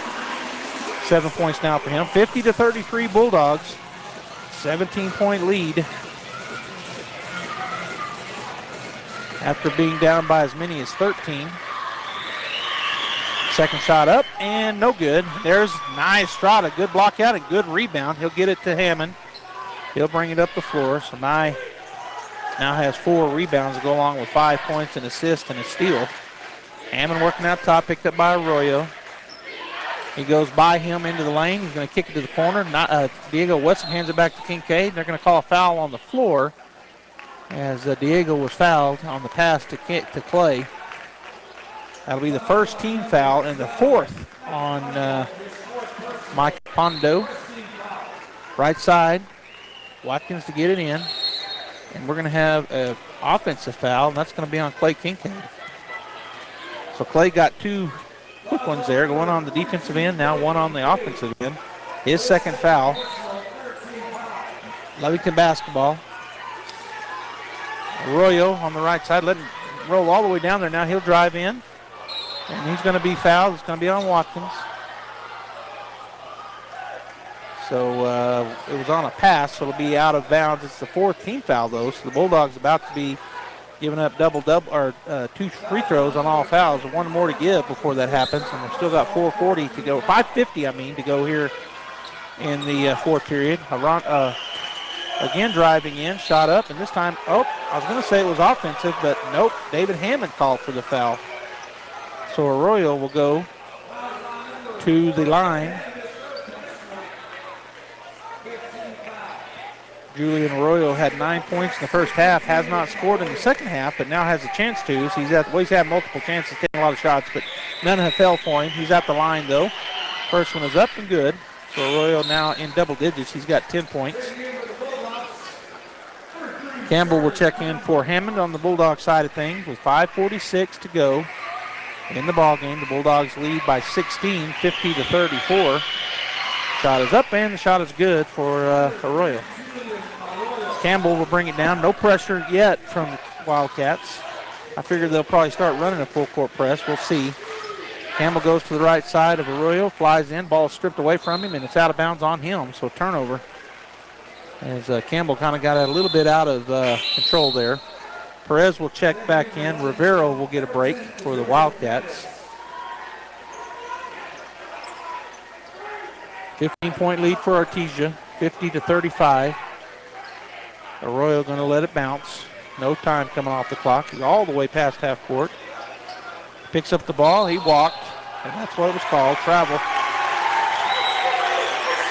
I: 7 points now for him. 50-33 Bulldogs. 17-point lead. After being down by as many as 13. Second shot up and no good. There's nice Estrada. Good block out and good rebound. He'll get it to Hammond. He'll bring it up the floor. So Nye now has 4 rebounds to go along with 5 points, an assist, and a steal. Hammond working out top, picked up by Arroyo. He goes by him into the lane. He's going to kick it to the corner. Diego Wesson hands it back to Kincaid. They're going to call a foul on the floor as Diego was fouled on the pass to Clay. That'll be the first team foul and the fourth on Mike Pondo. Right side. Watkins to get it in. And we're going to have an offensive foul, and that's going to be on Clay Kincaid. So Clay got 2 quick ones there, going on the defensive end, now one on the offensive end. His second foul. Lovington basketball. Arroyo on the right side, let him roll all the way down there now. He'll drive in, and he's going to be fouled. It's going to be on Watkins. So it was on a pass, so it'll be out of bounds. It's the 4th team foul, though, so the Bulldogs about to be giving up 2 free throws on all fouls, and 1 more to give before that happens, and we've still got 5:50 to go here in the 4th period. Again driving in, shot up, and this time, I was going to say it was offensive, but nope, David Hammond called for the foul. So Arroyo will go to the line. Julian Arroyo had 9 points in the first half, has not scored in the second half, but now has a chance to. So he's had multiple chances, taking a lot of shots, but none have fell for him. He's at the line, though. First one is up and good. So Arroyo now in double digits. He's got 10 points. Campbell will check in for Hammond on the Bulldog side of things with 5:46 to go in the ballgame. The Bulldogs lead by 16, 50-34. Shot is up, and the shot is good for Arroyo. Campbell will bring it down. No pressure yet from the Wildcats. I figure they'll probably start running a full court press. We'll see. Campbell goes to the right side of Arroyo, flies in, ball stripped away from him, and it's out of bounds on him, so turnover. As Campbell kind of got a little bit out of control there. Perez will check back in. Rivero will get a break for the Wildcats. 15-point lead for Artesia, 50-35. Arroyo going to let it bounce. No time coming off the clock. He's all the way past half court. Picks up the ball. He walked, and that's what it was called, travel.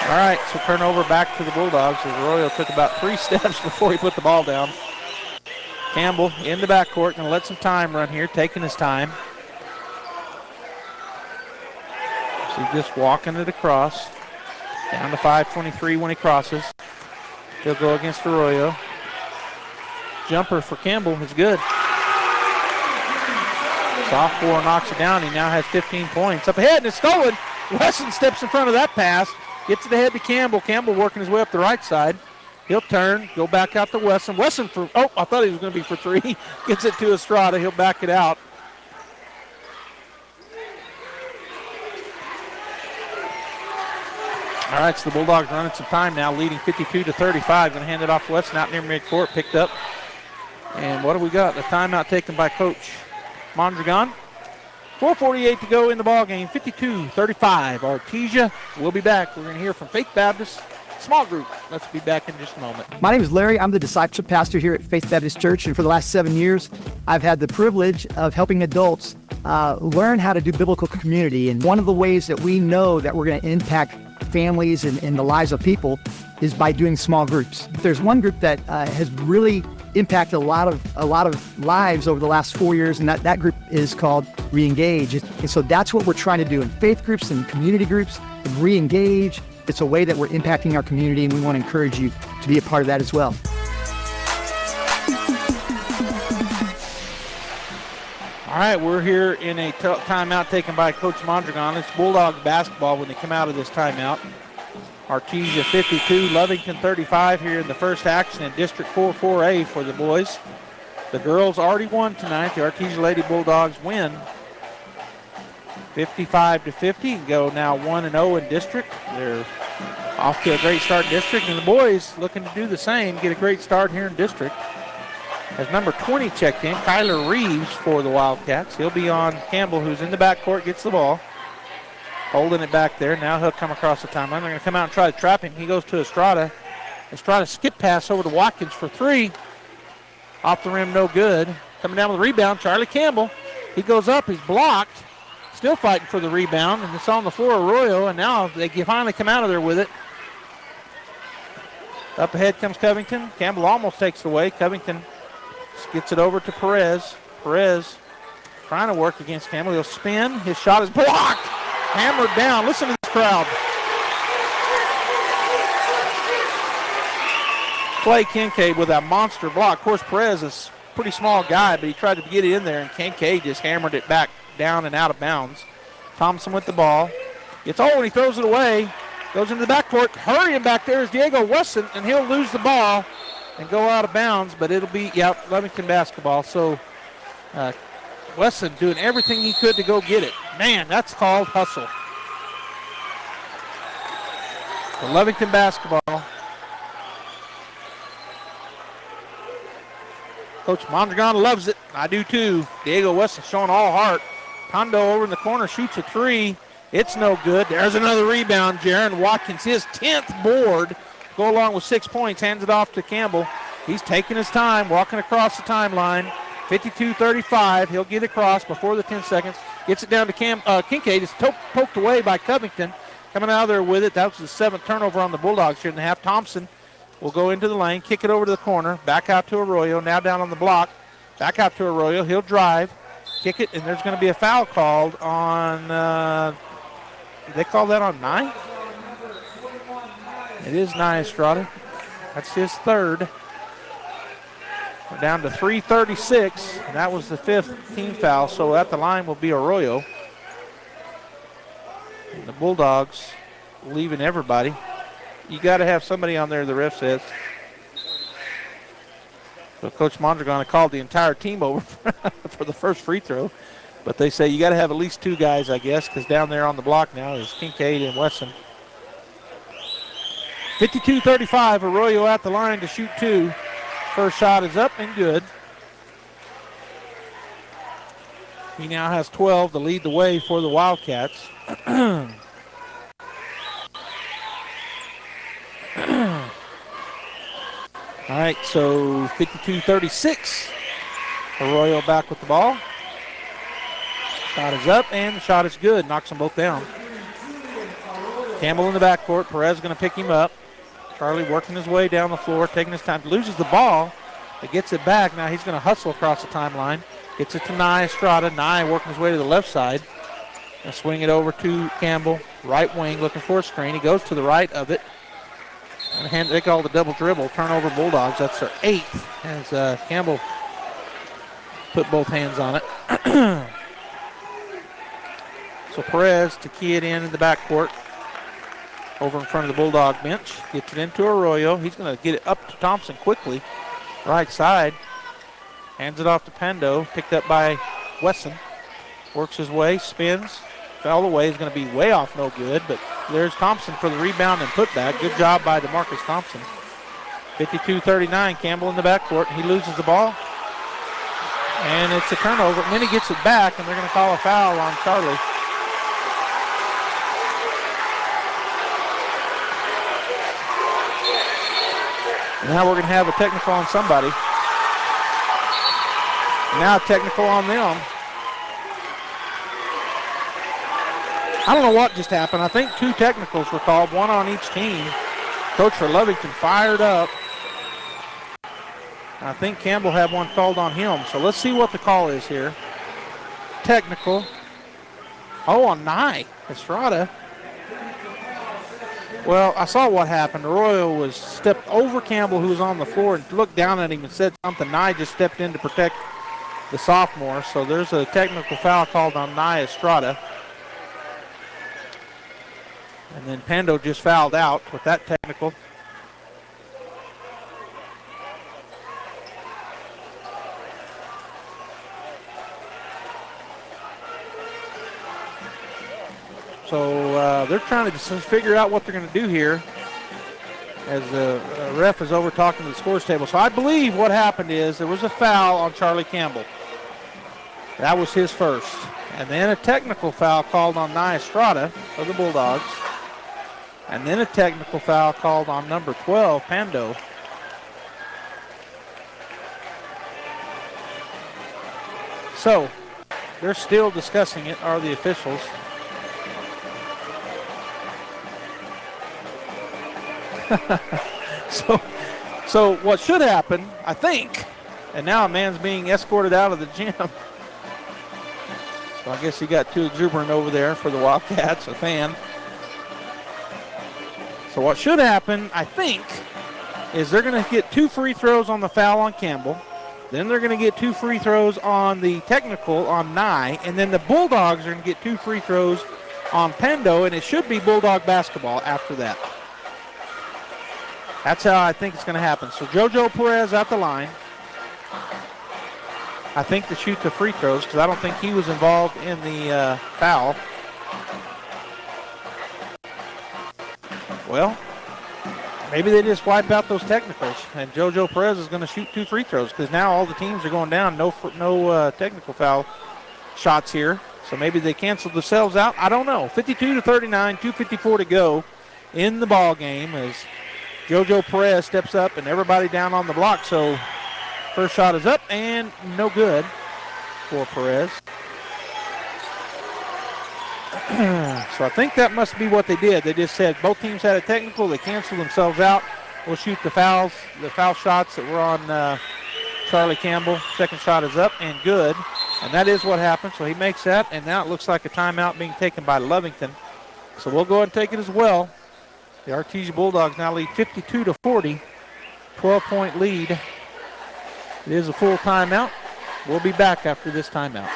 I: All right, so turnover back to the Bulldogs as Arroyo took about 3 steps before he put the ball down. Campbell in the backcourt, going to let some time run here, taking his time. So he's just walking it across. Down to 5:23 when he crosses. He'll go against Arroyo. Jumper for Campbell is good. Sophomore knocks it down. He now has 15 points. Up ahead, and it's stolen. Wesson steps in front of that pass. Gets it ahead to Campbell. Campbell working his way up the right side. He'll turn, go back out to Wesson. Wesson for, I thought he was going to be for 3. Gets it to Estrada. He'll back it out. All right, so the Bulldogs running some time now, leading 52-35. Going to hand it off to Wesson out near midcourt. Picked up. And what do we got? A timeout taken by Coach Mondragon. 4:48 to go in the ballgame. 52-35. Artesia will be back. We're going to hear from Faith Baptist small group. Let's be back in just a moment.
P: My name is Larry. I'm the discipleship pastor here at Faith Baptist Church, and for the last 7 years, I've had the privilege of helping adults learn how to do biblical community. And one of the ways that we know that we're going to impact families and the lives of people is by doing small groups. There's one group that has really impacted a lot of lives over the last 4 years, and that group is called Reengage. And so that's what we're trying to do in faith groups and community groups. Reengage. It's a way that we're impacting our community, and we want to encourage you to be a part of that as well.
I: All right, we're here in a timeout taken by Coach Mondragon. It's Bulldog basketball when they come out of this timeout. Artesia 52, Lovington 35 here in the first action in District 4-4A for the boys. The girls already won tonight. The Artesia Lady Bulldogs win 55-50 and go now 1-0 in district. They're off to a great start in district, and the boys looking to do the same, get a great start here in district. As number 20 checked in, Kyler Reeves for the Wildcats. He'll be on Campbell, who's in the backcourt, gets the ball. Holding it back there. Now he'll come across the timeline. They're going to come out and try to trap him. He goes to Estrada. Estrada skip pass over to Watkins for 3. Off the rim, no good. Coming down with the rebound, Charlie Campbell. He goes up, he's blocked. Still fighting for the rebound, and it's on the floor, Arroyo, and now they finally come out of there with it. Up ahead comes Covington. Campbell almost takes it away. Covington gets it over to Perez. Perez trying to work against Campbell. He'll spin. His shot is blocked. Hammered down. Listen to this crowd. Clay Kincaid with that monster block. Of course, Perez is a pretty small guy, but he tried to get it in there, and Kincaid just hammered it back down and out of bounds. Thompson with the ball. Gets and he throws it away. Goes into the backcourt. Hurrying back there is Diego Wesson, and he'll lose the ball and go out of bounds, but it'll be, Lovington basketball. So Wesson doing everything he could to go get it. Man, that's called hustle. So Lovington basketball. Coach Mondragon loves it. I do too. Diego Wesson showing all heart. Tondo over in the corner shoots a 3. It's no good. There's another rebound. Jaron Watkins, his 10th board. Go along with 6 points. Hands it off to Campbell. He's taking his time, walking across the timeline. 52-35. He'll get across before the 10 seconds. Gets it down to Kincaid. It's poked away by Covington. Coming out of there with it. That was the 7th turnover on the Bulldogs here in the half. Thompson will go into the lane, kick it over to the corner. Back out to Arroyo. Now down on the block. Back out to Arroyo. He'll drive. Kick it, and there's going to be a foul called on, did they call that on 9? It is 9, Estrada. That's his 3rd. We're down to 3:36. That was the 5th team foul, so at the line will be Arroyo. And the Bulldogs leaving everybody. You got to have somebody on there, the ref says. So Coach Mondragon called the entire team over for the first free throw. But they say you got to have at least 2 guys, I guess, because down there on the block now is Kincaid and Wesson. 52-35, Arroyo at the line to shoot 2. First shot is up and good. He now has 12 to lead the way for the Wildcats. All right, so 52-36. Arroyo back with the ball. Shot is up, and the shot is good. Knocks them both down. Campbell in the backcourt. Perez going to pick him up. Charlie working his way down the floor, taking his time. Loses the ball, but gets it back. Now he's going to hustle across the timeline. Gets it to Nye Estrada. Nye working his way to the left side. And swing it over to Campbell. Right wing looking for a screen. He goes to the right of it. And they call the double dribble. Turnover Bulldogs. That's their 8th as Campbell put both hands on it. So Perez to key it in the backcourt. Over in front of the Bulldog bench. Gets it into Arroyo. He's going to get it up to Thompson quickly. Right side. Hands it off to Pando. Picked up by Wesson. Works his way. Spins. Foul away. Is going to be way off. No good. But there's Thompson for the rebound and putback. Good job by DeMarcus Thompson. 52-39. Campbell in the backcourt. He loses the ball. And it's a turnover. And then he gets it back. And they're going to call a foul on Charlie. Now we're going to have a technical on somebody. Now a technical on them. I don't know what just happened. I think 2 technicals were called, one on each team. Coach for Lovington fired up. I think Campbell had one called on him. So let's see what the call is here. Technical. Oh, on Nye Estrada. Well, I saw what happened. Arroyo was stepped over Campbell, who was on the floor, and looked down at him and said something. Nye just stepped in to protect the sophomore. So there's a technical foul called on Nye Estrada. And then Pando just fouled out with that technical. So they're trying to figure out what they're going to do here as the ref is over talking to the scores table. So I believe what happened is there was a foul on Charlie Campbell. That was his first. And then a technical foul called on Nye Estrada of the Bulldogs. And then a technical foul called on number 12, Pando. So they're still discussing it, are the officials. So what should happen, I think, and now a man's being escorted out of the gym. So I guess he got too exuberant over there for the Wildcats, a fan. So what should happen, I think, is they're going to get 2 free throws on the foul on Campbell. Then they're going to get 2 free throws on the technical on Nye. And then the Bulldogs are going to get 2 free throws on Pando. And it should be Bulldog basketball after that. That's how I think it's going to happen. So JoJo Perez at the line. I think to shoot the free throws because I don't think he was involved in the foul. Well, maybe they just wipe out those technicals, and JoJo Perez is going to shoot 2 free throws because now all the teams are going down. No technical foul shots here, so maybe they canceled themselves out. I don't know. 52-39, 2:54 to go in the ball game as JoJo Perez steps up and everybody down on the block. So first shot is up and no good for Perez. So I think that must be what they did. They just said both teams had a technical. They canceled themselves out. We'll shoot the foul shots that were on Charlie Campbell. Second shot is up and good. And that is what happened. So he makes that. And now it looks like a timeout being taken by Lovington. So we'll go ahead and take it as well. The Artesia Bulldogs now lead 52-40. 12-point lead. It is a full timeout. We'll be back after this timeout.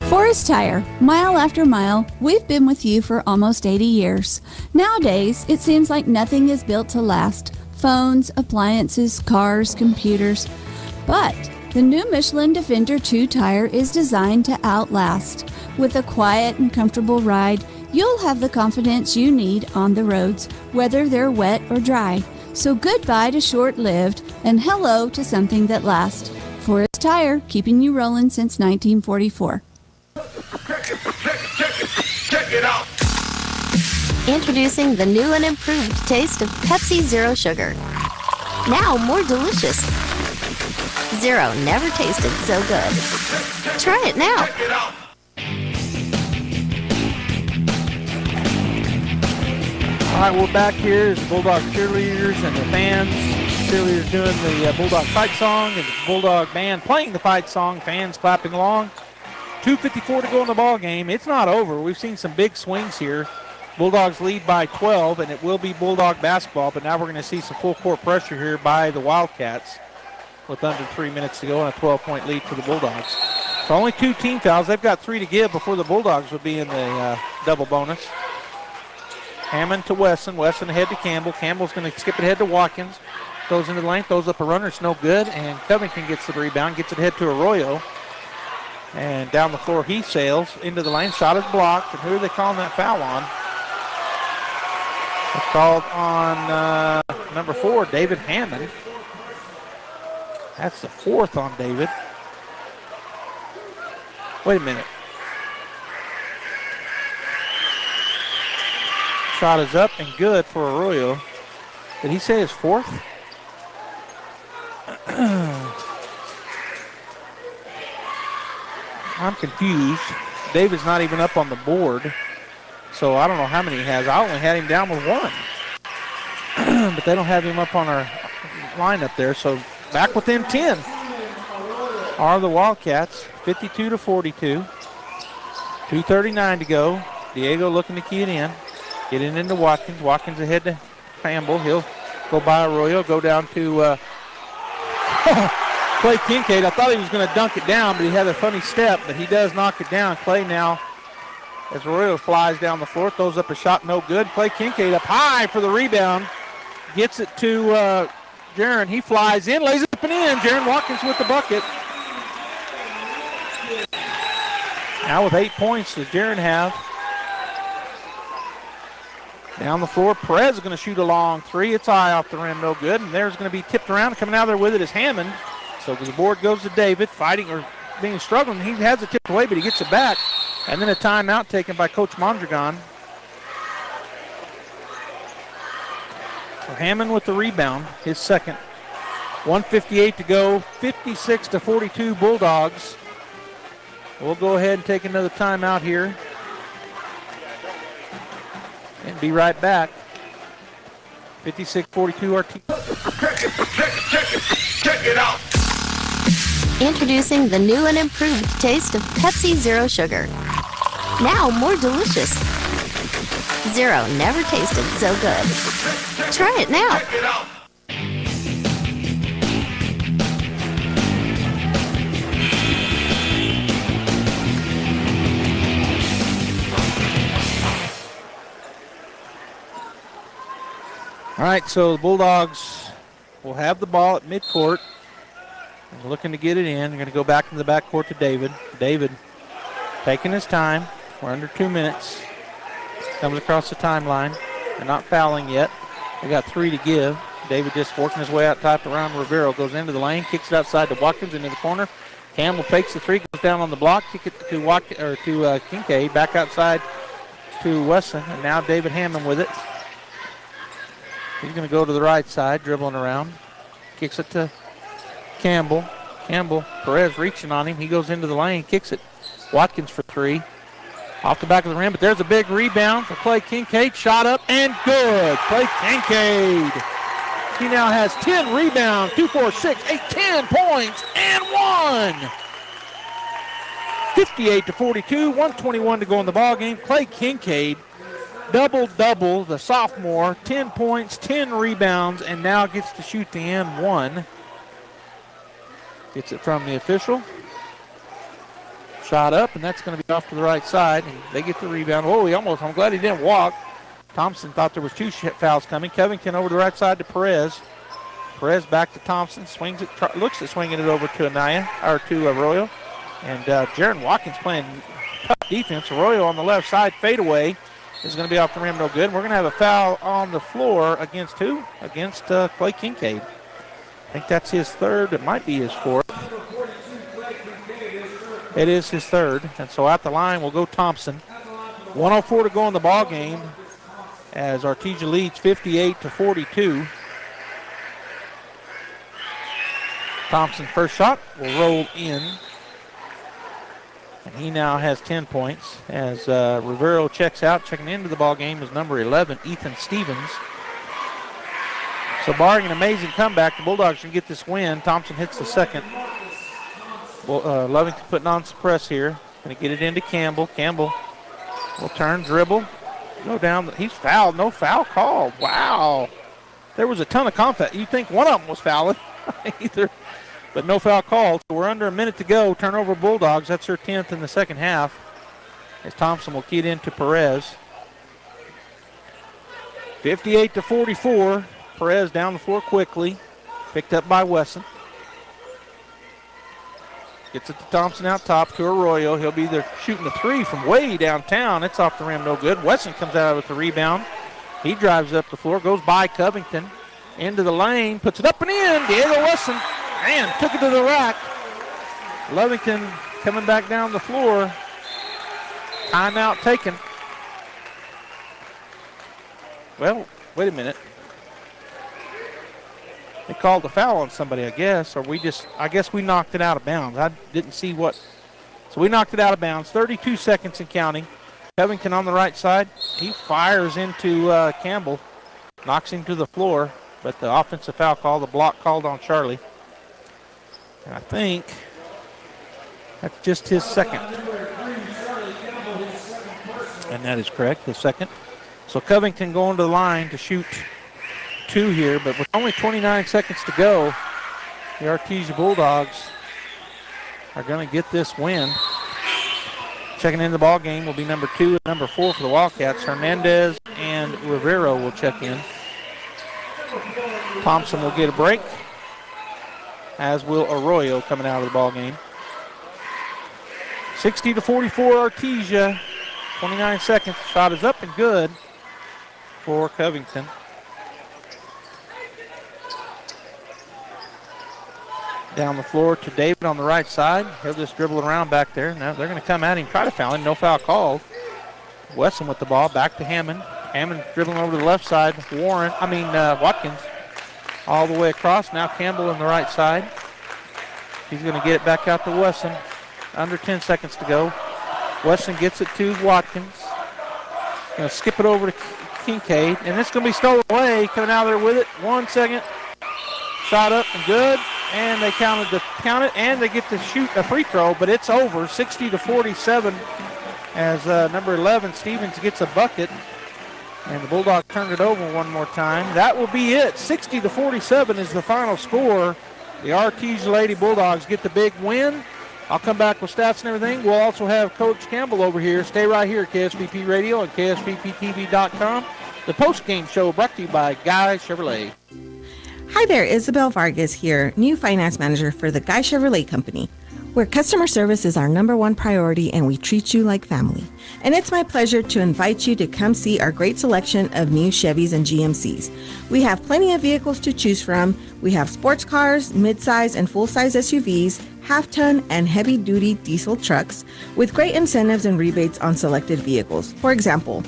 Q: Forest Tire, mile after mile, we've been with you for almost 80 years. Nowadays, it seems like nothing is built to last. Phones, appliances, cars, computers. But the new Michelin Defender 2 tire is designed to outlast. With a quiet and comfortable ride, you'll have the confidence you need on the roads, whether they're wet or dry. So goodbye to short-lived and hello to something that lasts. Forest Tire, keeping you rolling since 1944.
W: Check it out.
X: Introducing the new and improved taste of Pepsi Zero Sugar. Now more delicious. Zero never tasted so good. Try it now.
I: All right, we're back here as the Bulldog cheerleaders and the fans. Cheerleaders doing the Bulldog fight song and the Bulldog band playing the fight song. Fans clapping along. 2:54 to go in the ball game. It's not over. We've seen some big swings here. Bulldogs lead by 12, and it will be Bulldog basketball, but now we're going to see some full court pressure here by the Wildcats with under 3 minutes to go and a 12-point lead for the Bulldogs. So only 2 team fouls. They've got 3 to give before the Bulldogs would be in the double bonus. Hammond to Wesson. Wesson ahead to Campbell. Campbell's going to skip it ahead to Watkins. Goes into the lane, throws up a runner. It's no good, and Covington gets the rebound, gets it ahead to Arroyo. And down the floor he sails into the lane. Shot is blocked, and who are they calling that foul on? It's called on number 4, David Hammond. That's the 4th on David. Wait a minute. Shot is up and good for Arroyo. Did he say his 4th? I'm confused. David's not even up on the board. So I don't know how many he has. I only had him down with 1. But they don't have him up on our lineup there. So back within 10 are the Wildcats. 52-42. 2:39 to go. Diego looking to key it in. Get it into Watkins. Watkins ahead to Campbell. He'll go by Arroyo. Go down to Clay Kincaid. I thought he was going to dunk it down, but he had a funny step. But he does knock it down. Clay now, as Arroyo flies down the floor, throws up a shot, no good. Clay Kincaid up high for the rebound. Gets it to Jaron. He flies in, lays it up and in. Jaron Watkins with the bucket. Now with 8 points does Jaron have. Down the floor, Perez is going to shoot a long 3. It's high off the rim, no good. And there's going to be tipped around. Coming out there with it is Hammond. So the board goes to David, fighting or being struggling. He has it tipped away, but he gets it back. And then a timeout taken by Coach Mondragon. So Hammond with the rebound, his second. 1:58 to go, 56-42 Bulldogs. We'll go ahead and take another timeout here. And be right back. 56-42 RT.
W: Check it out.
X: Introducing the new and improved taste of Pepsi Zero Sugar. Now more delicious. Zero never tasted so good. Try it now.
I: All right, so the Bulldogs will have the ball at midcourt. They're looking to get it in. They're going to go back into the backcourt to David. David taking his time. We're under 2 minutes. Comes across the timeline. They're not fouling yet. They got 3 to give. David just working his way out top around Rivero. Goes into the lane, kicks it outside to Watkins into the corner. Campbell takes the 3, goes down on the block, kick it to Kincaid. Back outside to Wesson, and now David Hammond with it. He's going to go to the right side, dribbling around. Kicks it to Campbell. Perez reaching on him. He goes into the lane, kicks it. Watkins for 3. Off the back of the rim, but there's a big rebound for Clay Kincaid. Shot up and good. Clay Kincaid. He now has 10 rebounds, 2, 4, 6, 8, 10 points, and 1. 58-42, 1:21 to go in the ball game. Clay Kincaid, double-double, the sophomore, 10 points, 10 rebounds, and now gets to shoot the and 1. Gets it from the official. Shot up, and that's going to be off to the right side, and they get the rebound. I'm glad he didn't walk. Thompson thought there was 2 fouls coming. Covington over the right side to Perez. Perez back to Thompson, swings it, looks at swinging it over to to Arroyo. And Jaron Watkins playing tough defense. Arroyo on the left side, fadeaway is going to be off the rim, no good. And we're going to have a foul on the floor against who? Against Clay Kincaid. I think that's his 3rd. It might be his 4th. It is his third, and so at the line will go Thompson. 1:04 to go in the ball game as Artesia leads 58-42. Thompson's first shot will roll in, and he now has 10 points as Rivero checks out. Checking into the ball game is number 11, Ethan Stevens. So barring an amazing comeback, the Bulldogs can get this win. Thompson hits the second. Well, Lovington putting on some press here. Going to get it into Campbell. Campbell will turn, dribble, go down. He's fouled. No foul called. Wow. There was a ton of contact. You'd think one of them was fouling either, but no foul called. So we're under a minute to go. Turnover Bulldogs. That's their 10th in the second half as Thompson will key it into Perez. 58-44. Perez down the floor quickly. Picked up by Wesson. Gets it to Thompson out top to Arroyo. He'll be there shooting the three from way downtown. It's off the rim, no good. Wesson comes out with the rebound. He drives up the floor, goes by Covington. Into the lane, puts it up and in. Diego Wesson, man, took it to the rack. Lovington coming back down the floor. Timeout taken. Well, wait a minute. They called a foul on somebody, I guess, or I guess we knocked it out of bounds. I didn't see what. So we knocked it out of bounds. 32 seconds and counting. Covington on the right side. He fires into Campbell, knocks him to the floor, but the offensive foul call, the block called on Charlie. And I think that's just his second. And that is correct, his second. So Covington going to the line to shoot two here, but with only 29 seconds to go, the Artesia Bulldogs are going to get this win. Checking in the ball game will be number 2 and number 4 for the Wildcats. Hernandez and Rivero will check in. Thompson will get a break, as will Arroyo coming out of the ball game. 60-44 Artesia. 29 seconds. Shot is up and good for Covington. Down the floor to David on the right side. He'll just dribble around back there. Now they're going to come at him, try to foul him. No foul called. Wesson with the ball. Back to Hammond. Hammond dribbling over to the left side. Watkins all the way across. Now Campbell on the right side. He's going to get it back out to Wesson. Under 10 seconds to go. Wesson gets it to Watkins. Going to skip it over to Kincaid. And it's going to be stolen away. Coming out there with it. 1 second. Shot up and good. And they count it, and they get to shoot a free throw, but it's over, 60-47, as number 11, Stevens, gets a bucket, and the Bulldogs turned it over one more time. That will be it. 60-47 is the final score. The Artesia Lady Bulldogs get the big win. I'll come back with stats and everything. We'll also have Coach Campbell over here. Stay right here at KSVP Radio and KSVPTV.com. The post-game show brought to you by Guy Chevrolet.
R: Hi there, Isabel Vargas here, new finance manager for the Guy Chevrolet Company, where customer service is our #1 priority and we treat you like family. And it's my pleasure to invite you to come see our great selection of new Chevys and GMCs. We have plenty of vehicles to choose from. We have sports cars, midsize and full-size SUVs, half-ton and heavy-duty diesel trucks with great incentives and rebates on selected vehicles. For example,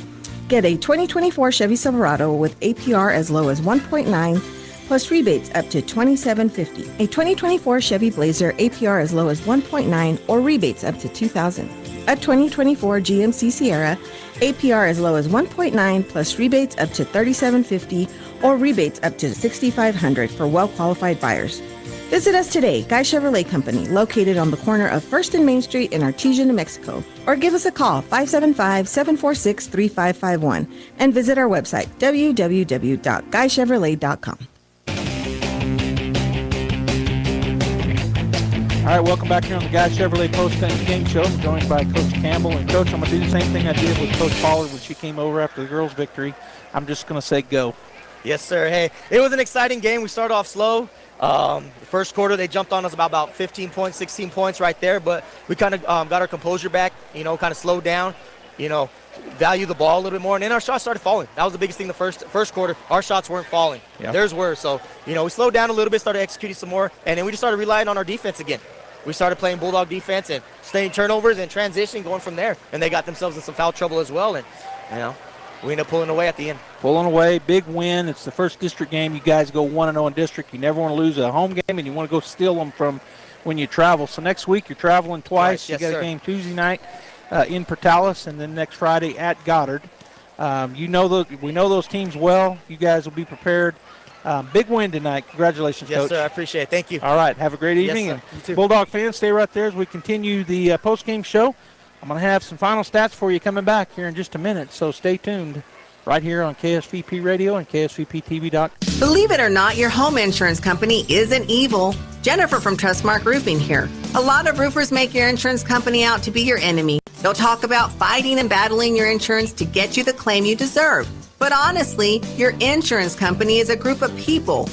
R: get a 2024 Chevy Silverado with APR as low as 1.9 plus rebates up to $2,750. A 2024 Chevy Blazer APR as low as 1.9 or rebates up to $2,000. A 2024 GMC Sierra APR as low as 1.9 plus rebates up to $3,750 or rebates up to $6,500 for well-qualified buyers. Visit us today, Guy Chevrolet Company, located on the corner of 1st and Main Street in Artesia, New Mexico. Or give us a call, 575-746-3551, and visit our website, www.guychevrolet.com.
I: All right, welcome back here on the Guy Chevrolet post-game show. I'm joined by Coach Campbell. And, Coach, I'm going to do the same thing I did with Coach Pollard when she came over after the girls' victory. I'm just going to say go.
S: Yes, sir. Hey, it was an exciting game. We started off slow. The first quarter, they jumped on us about 15 points, 16 points right there. But we kind of got our composure back, kind of slowed down, value the ball a little bit more. And then our shots started falling. That was the biggest thing the first quarter. Our shots weren't falling. Yep. Theirs were. So, we slowed down a little bit, started executing some more. And then we just started relying on our defense again. we started playing Bulldog defense and staying turnovers and transition, going from there. And they got themselves in some foul trouble as well. And, we ended up pulling away at the end.
I: Pulling away, big win. It's the first district game. You guys go 1-0 in district. You never want to lose a home game, and you want to go steal them from when you travel. So next week you're traveling twice.
S: Yes,
I: you got
S: sir.
I: a game Tuesday night in Portales, and then next Friday at Goddard. We know those teams well. You guys will be prepared. Big win tonight. Congratulations,
S: Yes,
I: Coach.
S: sir. I appreciate it. Thank you.
I: All right. Have a great evening.
S: Yes, sir. You too.
I: Bulldog fans, stay right there as we continue the post-game show. I'm going to have some final stats for you coming back here in just a minute, so stay tuned right here on KSVP Radio and KSVPTV.com.
D: Believe it or not, your home insurance company isn't evil. Jennifer from Trustmark Roofing here. A lot of roofers make your insurance company out to be your enemy. They'll talk about fighting and battling your insurance to get you the claim you deserve. But honestly, your insurance company is a group of people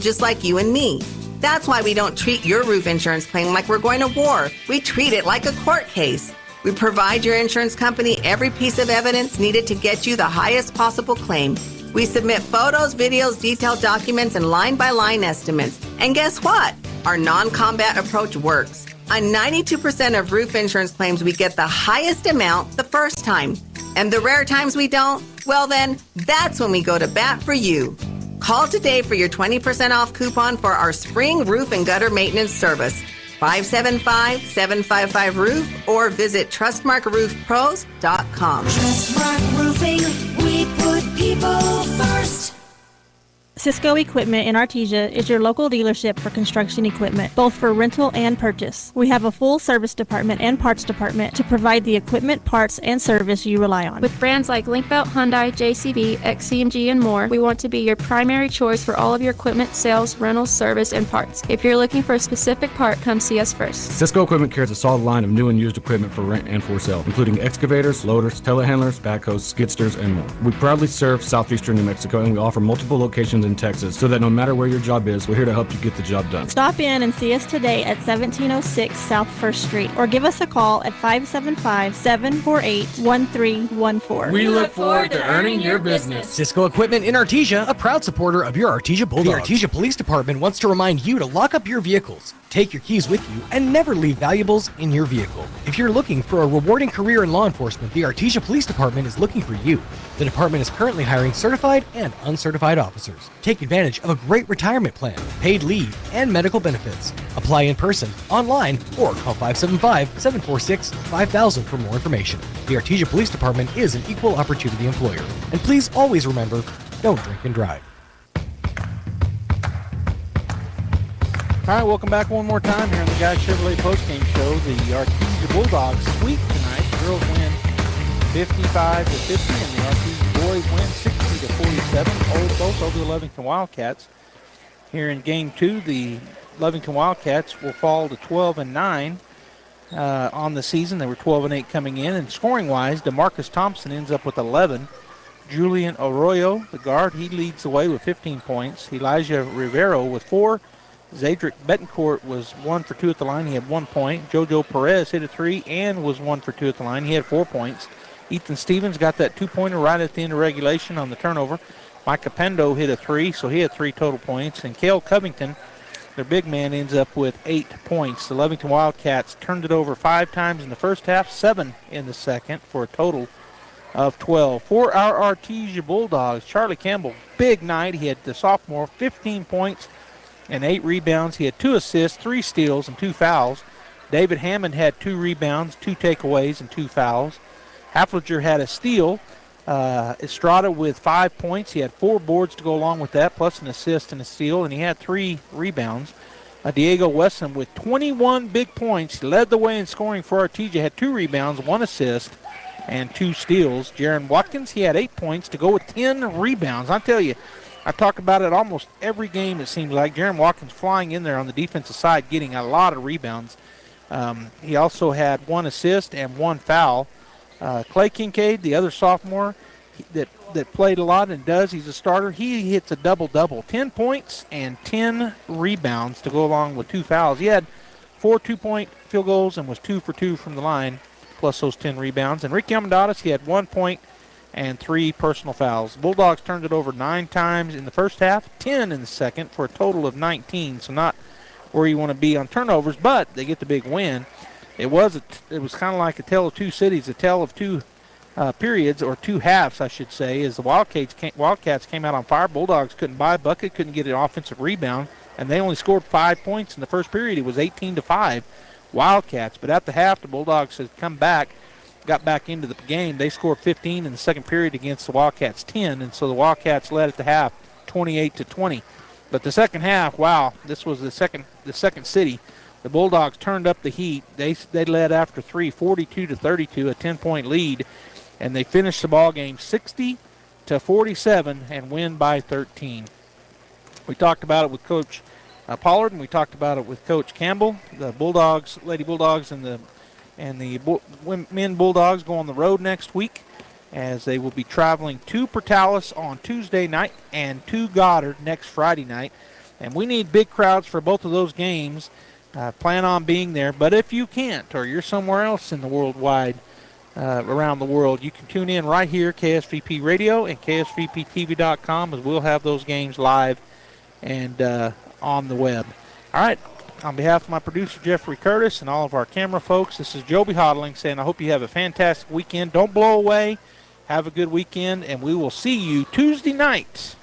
D: just like you and me. That's why we don't treat your roof insurance claim like we're going to war. We treat it like a court case. We provide your insurance company every piece of evidence needed to get you the highest possible claim. We submit photos, videos, detailed documents, and line-by-line estimates. And guess what? Our non-combat approach works. On 92% of roof insurance claims, we get the highest amount the first time. And the rare times we don't, well then, that's when we go to bat for you. Call today for your 20% off coupon for our spring roof and gutter maintenance service. 575-755-ROOF or visit TrustmarkRoofPros.com.
T: Trustmark Roofing, we put people first.
U: Cisco Equipment in Artesia is your local dealership for construction equipment, both for rental and purchase. We have a full service department and parts department to provide the equipment, parts, and service you rely on.
E: With brands like Linkbelt, Hyundai, JCB, XCMG, and more, we want to be your primary choice for all of your equipment, sales, rentals, service, and parts. If you're looking for a specific part, come see us first.
V: Cisco Equipment carries a solid line of new and used equipment for rent and for sale, including excavators, loaders, telehandlers, backhoes, skidsters, and more. We proudly serve southeastern New Mexico, and we offer multiple locations in Texas, so that no matter where your job is, we're here to help you get the job done.
U: Stop in and see us today at 1706 South 1st Street or give us a call at 575-748-1314.
T: We look forward to earning your business.
M: Cisco Equipment in Artesia, a proud supporter of your Artesia Bulldogs. The Artesia Police Department wants to remind you to lock up your vehicles, take your keys with you, and never leave valuables in your vehicle. If you're looking for a rewarding career in law enforcement, the Artesia Police Department is looking for you. The department is currently hiring certified and uncertified officers. Take advantage of a great retirement plan, paid leave, and medical benefits. Apply in person, online, or call 575-746-5000 for more information. The Artesia Police Department is an equal opportunity employer. And please always remember, don't drink and drive.
I: All right, welcome back one more time here on the Guy Chevrolet postgame show. The Artesia Bulldogs sweep tonight. The girls win 55-50, and the Artesia boys win 60-47. Both over the Lovington Wildcats. Here in Game 2, the Lovington Wildcats will fall to 12-9 on the season. They were 12-8 coming in, and scoring-wise, DeMarcus Thompson ends up with 11. Julian Arroyo, the guard, he leads the way with 15 points. Elijah Rivero with 4. Zadrick Betancourt was 1 for 2 at the line. He had 1 point. Jojo Perez hit a 3 and was 1 for 2 at the line. He had 4 points. Ethan Stevens got that 2-pointer right at the end of regulation on the turnover. Micah Pendo hit a 3, so he had 3 total points. And Cale Covington, their big man, ends up with 8 points. The Lovington Wildcats turned it over 5 times in the first half, 7 in the second, for a total of 12. For our Artesia Bulldogs, Charlie Campbell, big night. He had the sophomore, 15 points and 8 rebounds. He had 2 assists, 3 steals, and 2 fouls. David Hammond had 2 rebounds, 2 takeaways, and 2 fouls. Haflinger had a steal. Estrada with 5 points. He had 4 boards to go along with that, plus an assist and a steal, and he had 3 rebounds. Diego Wesson with 21 big points. He led the way in scoring for Artesia, had 2 rebounds, 1 assist, and 2 steals. Jaron Watkins, he had 8 points to go with 10 rebounds. I tell you, I talk about it almost every game, it seems like. Jaron Watkins flying in there on the defensive side, getting a lot of rebounds. He also had 1 assist and 1 foul. Clay Kincaid, the other sophomore that played a lot and does, he's a starter. He hits a double-double, 10 points and 10 rebounds to go along with 2 fouls. He had 4 2-point field goals and was 2 for 2 from the line, plus those 10 rebounds. And Ricky Almendadas, he had 1 point and 3 personal fouls. Bulldogs turned it over 9 times in the first half, 10 in the second, for a total of 19. So not where you want to be on turnovers, but they get the big win. It was kind of like a tale of two cities, a tale of two periods, or two halves, I should say, as the Wildcats came out on fire. Bulldogs couldn't buy a bucket, couldn't get an offensive rebound, and they only scored 5 points in the first period. It was 18-5 Wildcats. But at the half, the Bulldogs had come back, got back into the game. They scored 15 in the second period against the Wildcats 10, and so the Wildcats led at the half 28-20. But the second half, wow, this was the second city. The Bulldogs turned up the heat. They led after 3, 42-32, a 10-point lead, and they finished the ball game 60-47 and win by 13. We talked about it with Coach Pollard, and we talked about it with Coach Campbell. The Bulldogs, Lady Bulldogs, and the men Bulldogs go on the road next week, as they will be traveling to Portales on Tuesday night and to Goddard next Friday night. And we need big crowds for both of those games. Plan on being there. But if you can't, or you're somewhere else in the worldwide, around the world, you can tune in right here, KSVP Radio and KSVPTV.com, as we'll have those games live and on the web. All right. On behalf of my producer, Jeffrey Curtis, and all of our camera folks, this is Joby Hodling saying I hope you have a fantastic weekend. Don't blow away. Have a good weekend, and we will see you Tuesday night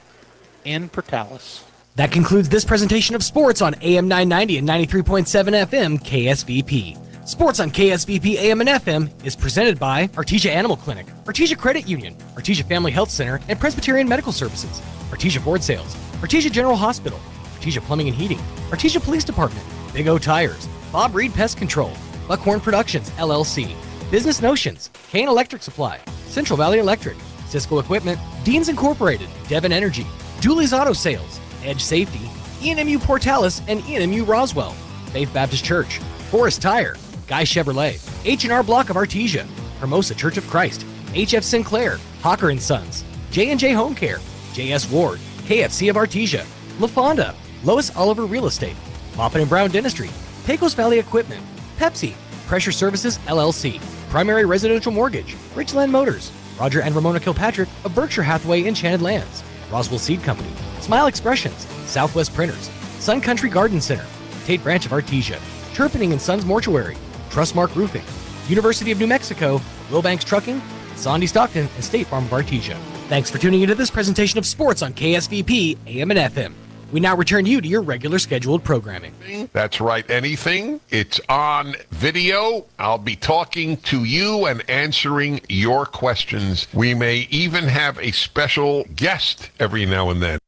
I: in Portales.
M: That concludes this presentation of sports on AM 990 and 93.7 FM KSVP. Sports on KSVP AM and FM is presented by Artesia Animal Clinic, Artesia Credit Union, Artesia Family Health Center, and Presbyterian Medical Services, Artesia Ford Sales, Artesia General Hospital, Artesia Plumbing and Heating, Artesia Police Department, Big O Tires, Bob Reed Pest Control, Buckhorn Productions, LLC, Business Notions, Kane Electric Supply, Central Valley Electric, Cisco Equipment, Deans Incorporated, Devon Energy, Dooley's Auto Sales, Edge Safety, ENMU Portales, and ENMU Roswell, Faith Baptist Church, Forest Tire, Guy Chevrolet, H&R Block of Artesia, Hermosa Church of Christ, HF Sinclair, Hawker & Sons, J&J Home Care, JS Ward, KFC of Artesia, LaFonda, Lois Oliver Real Estate, Maupin & Brown Dentistry, Pecos Valley Equipment, Pepsi, Pressure Services LLC, Primary Residential Mortgage, Richland Motors, Roger and Ramona Kilpatrick of Berkshire Hathaway Enchanted Lands, Roswell Seed Company, Smile Expressions, Southwest Printers, Sun Country Garden Center, Tate Branch of Artesia, Turpinning & Sons Mortuary, Trustmark Roofing, University of New Mexico, Wilbanks Trucking, Sandy Stockton, and State Farm of Artesia. Thanks for tuning into this presentation of sports on KSVP AM and FM. We now return you to your regular scheduled programming.
A: That's right. Anything. It's on video. I'll be talking to you and answering your questions. We may even have a special guest every now and then.